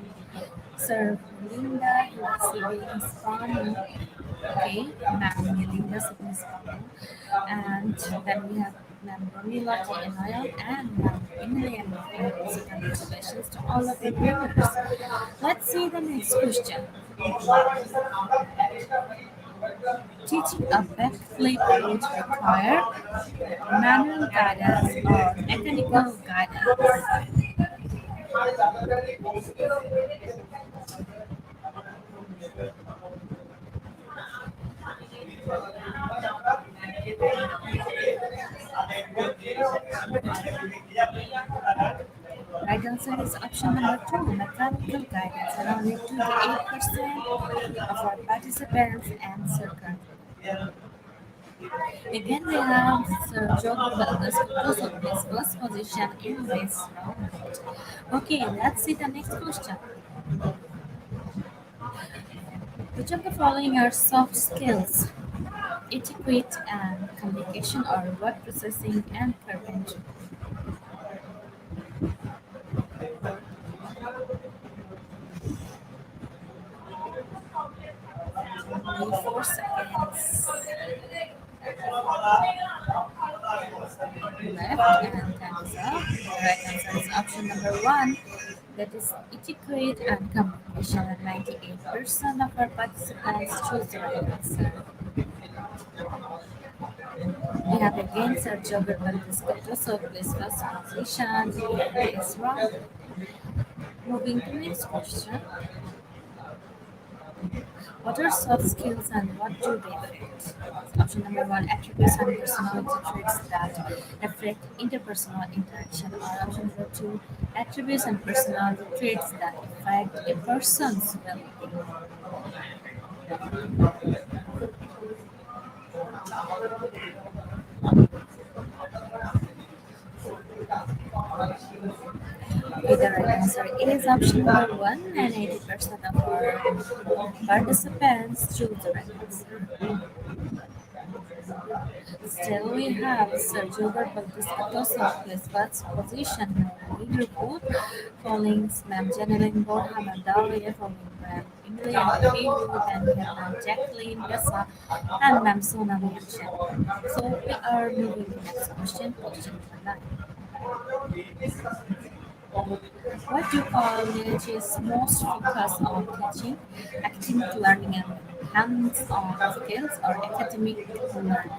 Sir Linda Hilasibi Hispano, okay, Ma'am Melinda Sidney Hispano, and then we have Ma'am Romila Tienoyo and Ma'am Emily and so congratulations to all of the winners. Let's see the next question. Teaching a backflip would require manual guidance or mechanical guidance. Right answer is option number two, mechanical guidance. Around 28% of our participants answer correctly. Again, we have Sir Joe Wellness because of his first position in this round. Okay, let's see the next question. Which of the following are soft skills? Etiquette and communication or word processing and carpentry? 4 seconds left and time is up. The right answer is option number one. That is etiquette and communication. And 98% of our participants choose the right answer. We have again Sergio Bernardesco, so please first position in this round. Moving to next question. What are soft skills and what do they affect? Option number one, attributes and personality traits that affect interpersonal interaction. Or option number two, attributes and personality traits that affect a person's well-being. Okay, the right answer is option number one, and 80% of our participants choose the right answer. Still, we have Sergio Berbaltis Katoso with first position in the leaderboard, following Ma'am Janeline Borja Mandalia, following Ma'am Emily Anfield, then we have Ma'am Jacqueline Bessa, and Ma'am Sona Miachen. So we are moving to next question, question number 9. What do colleges most focus on teaching? Academic learning and hands-on skills or academic learning?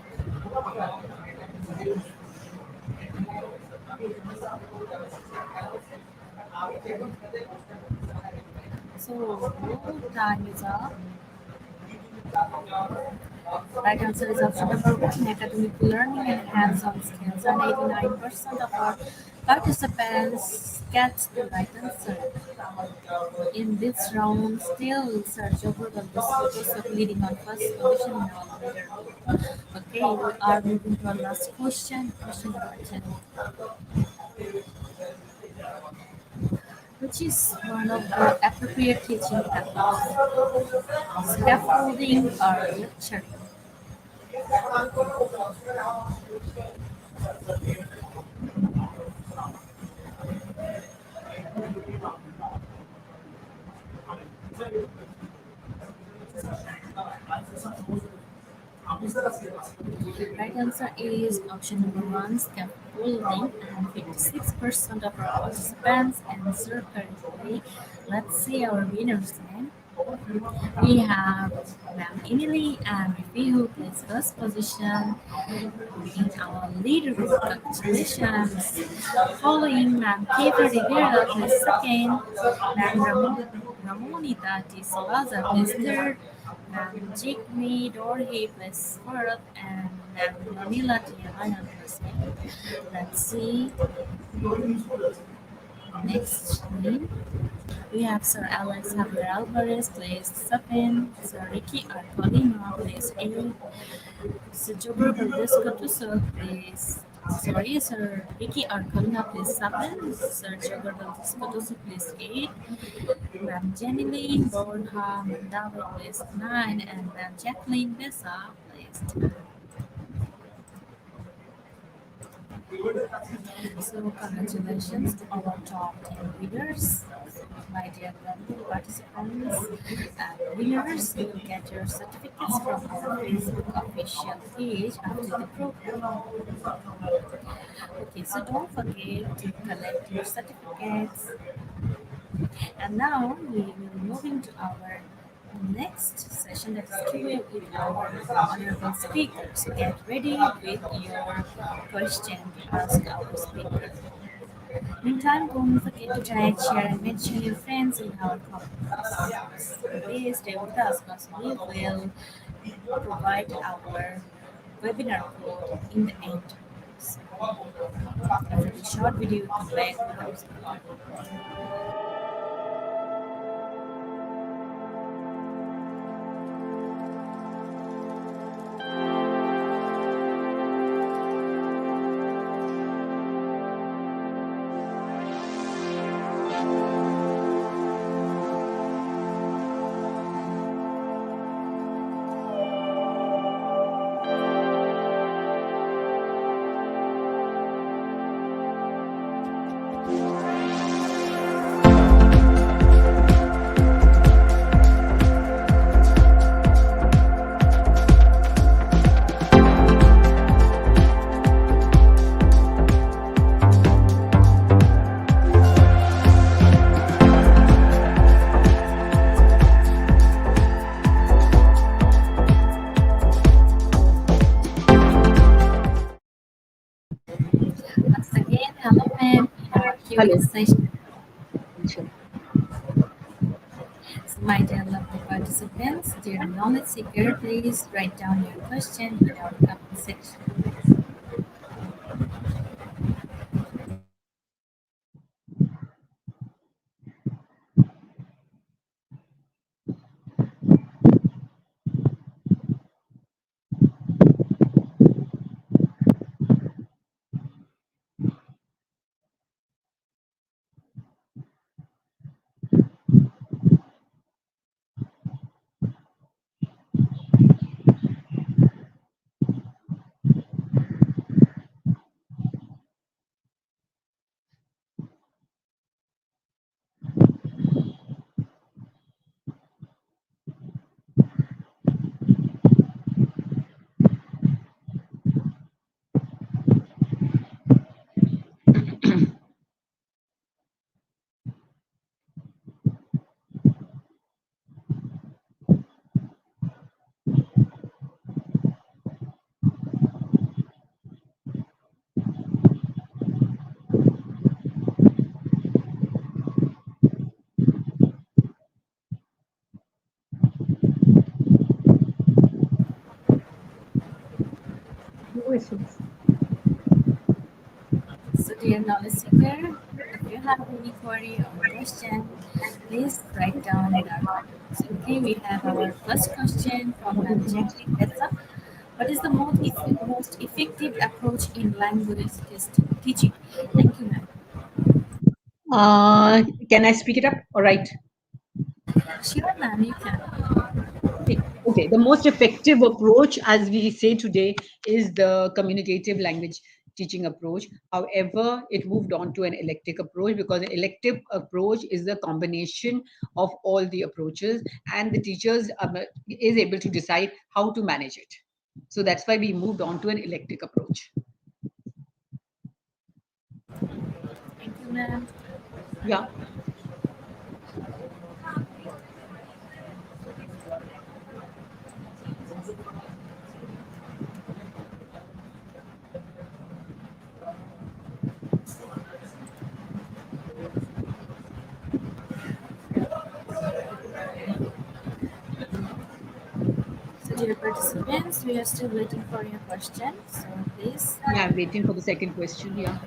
So time is up. Right answer is option number one, academic learning and hands-on skills. And 89% of our participants get the right answer. In this round, still Sergio Burgos is leading on first position in our leaderboard. Okay, we are moving to our last question, question number 10. Which is one of the appropriate teaching techniques? Scaffolding or lecturing? Right answer is option number one, scaffolding, and 56% of our participants answer correctly. Let's see our winners then. We have Ma'am Emily and Rifi who plays first position in our leaderboard. Congratulations. Following Ma'am Keva Rivera plays second, Ma'am Ramonita T. Salazar plays third, Ma'am Jigme Dorhe plays fourth, and Ma'am Manila Tiamana plays fifth. Let's see next name. We have Sir Alex Javier Alvarez plays 7, Sir Ricky Arcolino plays 8, Sir Jober Valdesco Tuso plays Sir Ricky Arcolino plays 7, Sir Jober Valdesco Tuso plays 8, Ma'am Jenny Borja Mandawi plays 9, and Ma'am Jacqueline Bessa plays 10. So congratulations to our top 10 winners. My dear valuable participants and winners, you will get your certificates from our Facebook official page after the program. Okay, so don't forget to collect your certificates. And now we will move into our next session, that is Q&A with our honorable speaker. So get ready with your question to ask our speaker. Meantime, don't forget to tag, share, and mention your friends in our comments. Please stay with us because we will provide our webinar code in the end. After the short video, come back with our story. Once again, hello ma'am, in our Q&A Hello. session. Sure. So my dear lovely participants, dear knowledge seeker, please write down your question in our comment section. No questions. So dear knowledge seeker, if you have any query or question, please write down in our comments. Okay, we have our first question from Ma'am Jacqueline Tessa. What is the most effective approach in language teaching? Thank you, ma'am. Can I speak it up? All right. Sure, ma'am, you can. Okay, the most effective approach, as we say today, is the communicative language teaching approach. However, it moved on to an elective approach because an elective approach is the combination of all the approaches, and the teachers is able to decide how to manage it. So that's why we moved on to an elective approach. Thank you, ma'am. Yeah. So, dear participants, we are still waiting for your questions. So, please. Yeah, I'm waiting for the second question. Yeah.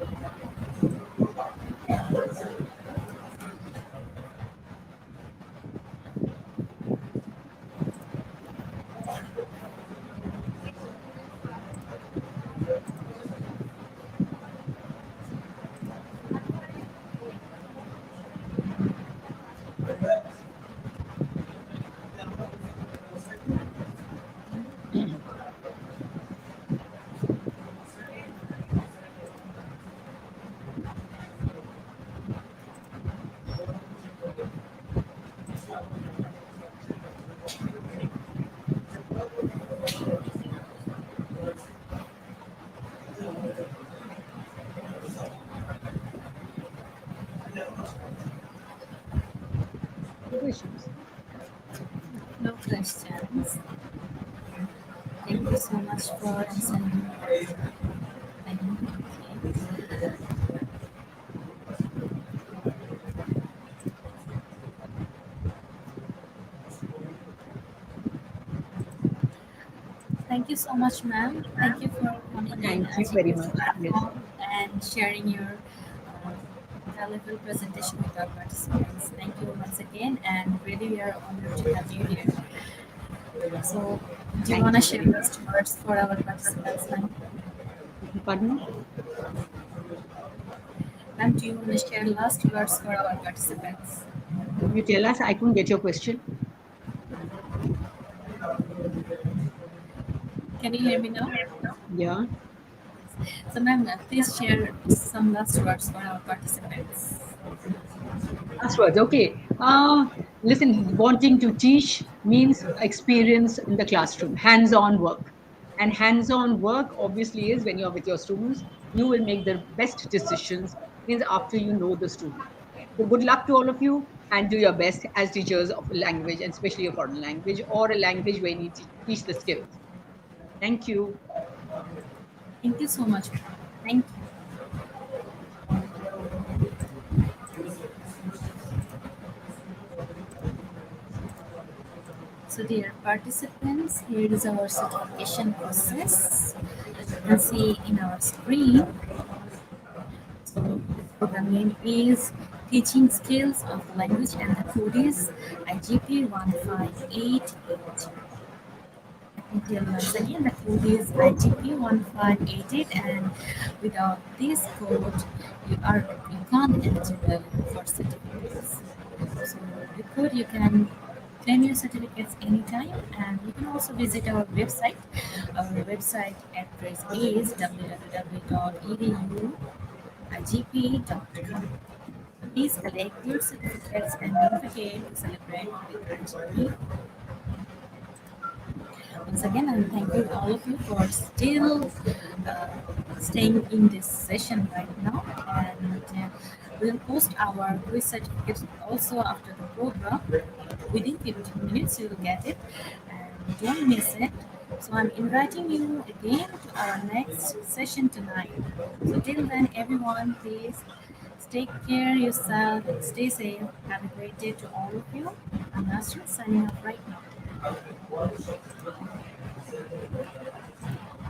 No questions. No questions. Thank you so much for answering. Thank you. Thank you so much, ma'am. Thank you for coming in Thank you very GP's much. Yes. platform and sharing your valuable presentation with our participants. Thank you once again, and really we are honored to have you here. So, do you want Thank to you share very much. last words for our participants, ma'am? Pardon me? Ma'am, do you want to share last words for our participants? Could you tell us? I couldn't get your question. Can you hear me now? Yeah. So, ma'am, please share some last words for our participants. Last words. Okay. Listen, wanting to teach means experience in the classroom, hands-on work. And hands-on work obviously is when you're with your students, you will make the best decisions, means after you know the student. So good luck to all of you and do your best as teachers of a language, and especially a foreign language or a language where you need to teach the skills. Thank you. Thank you so much, ma'am. Thank you. So, dear participants, here is our certification process. You can see in our screen. So, the program name is Teaching Skills of Language, and the code is IGP 1588. Let me tell once again, the code is IGP 1588, and without this code, you can't eligible for certificates. So the code you can claim your certificates anytime, and you can also visit our website. Our website address is www.edu.igp.com. Please collect your certificates and don't forget to celebrate with IGP. Once again, and thank you all of you for still uh, staying in this session right now. And we'll post our quiz certificates also after the program. Within 15 minutes, you'll get it, and don't miss it. So I'm inviting you again to our next session tonight. So till then, everyone, please take care of yourself, stay safe, have a great day to all of you. I'm Nasrin signing off right now.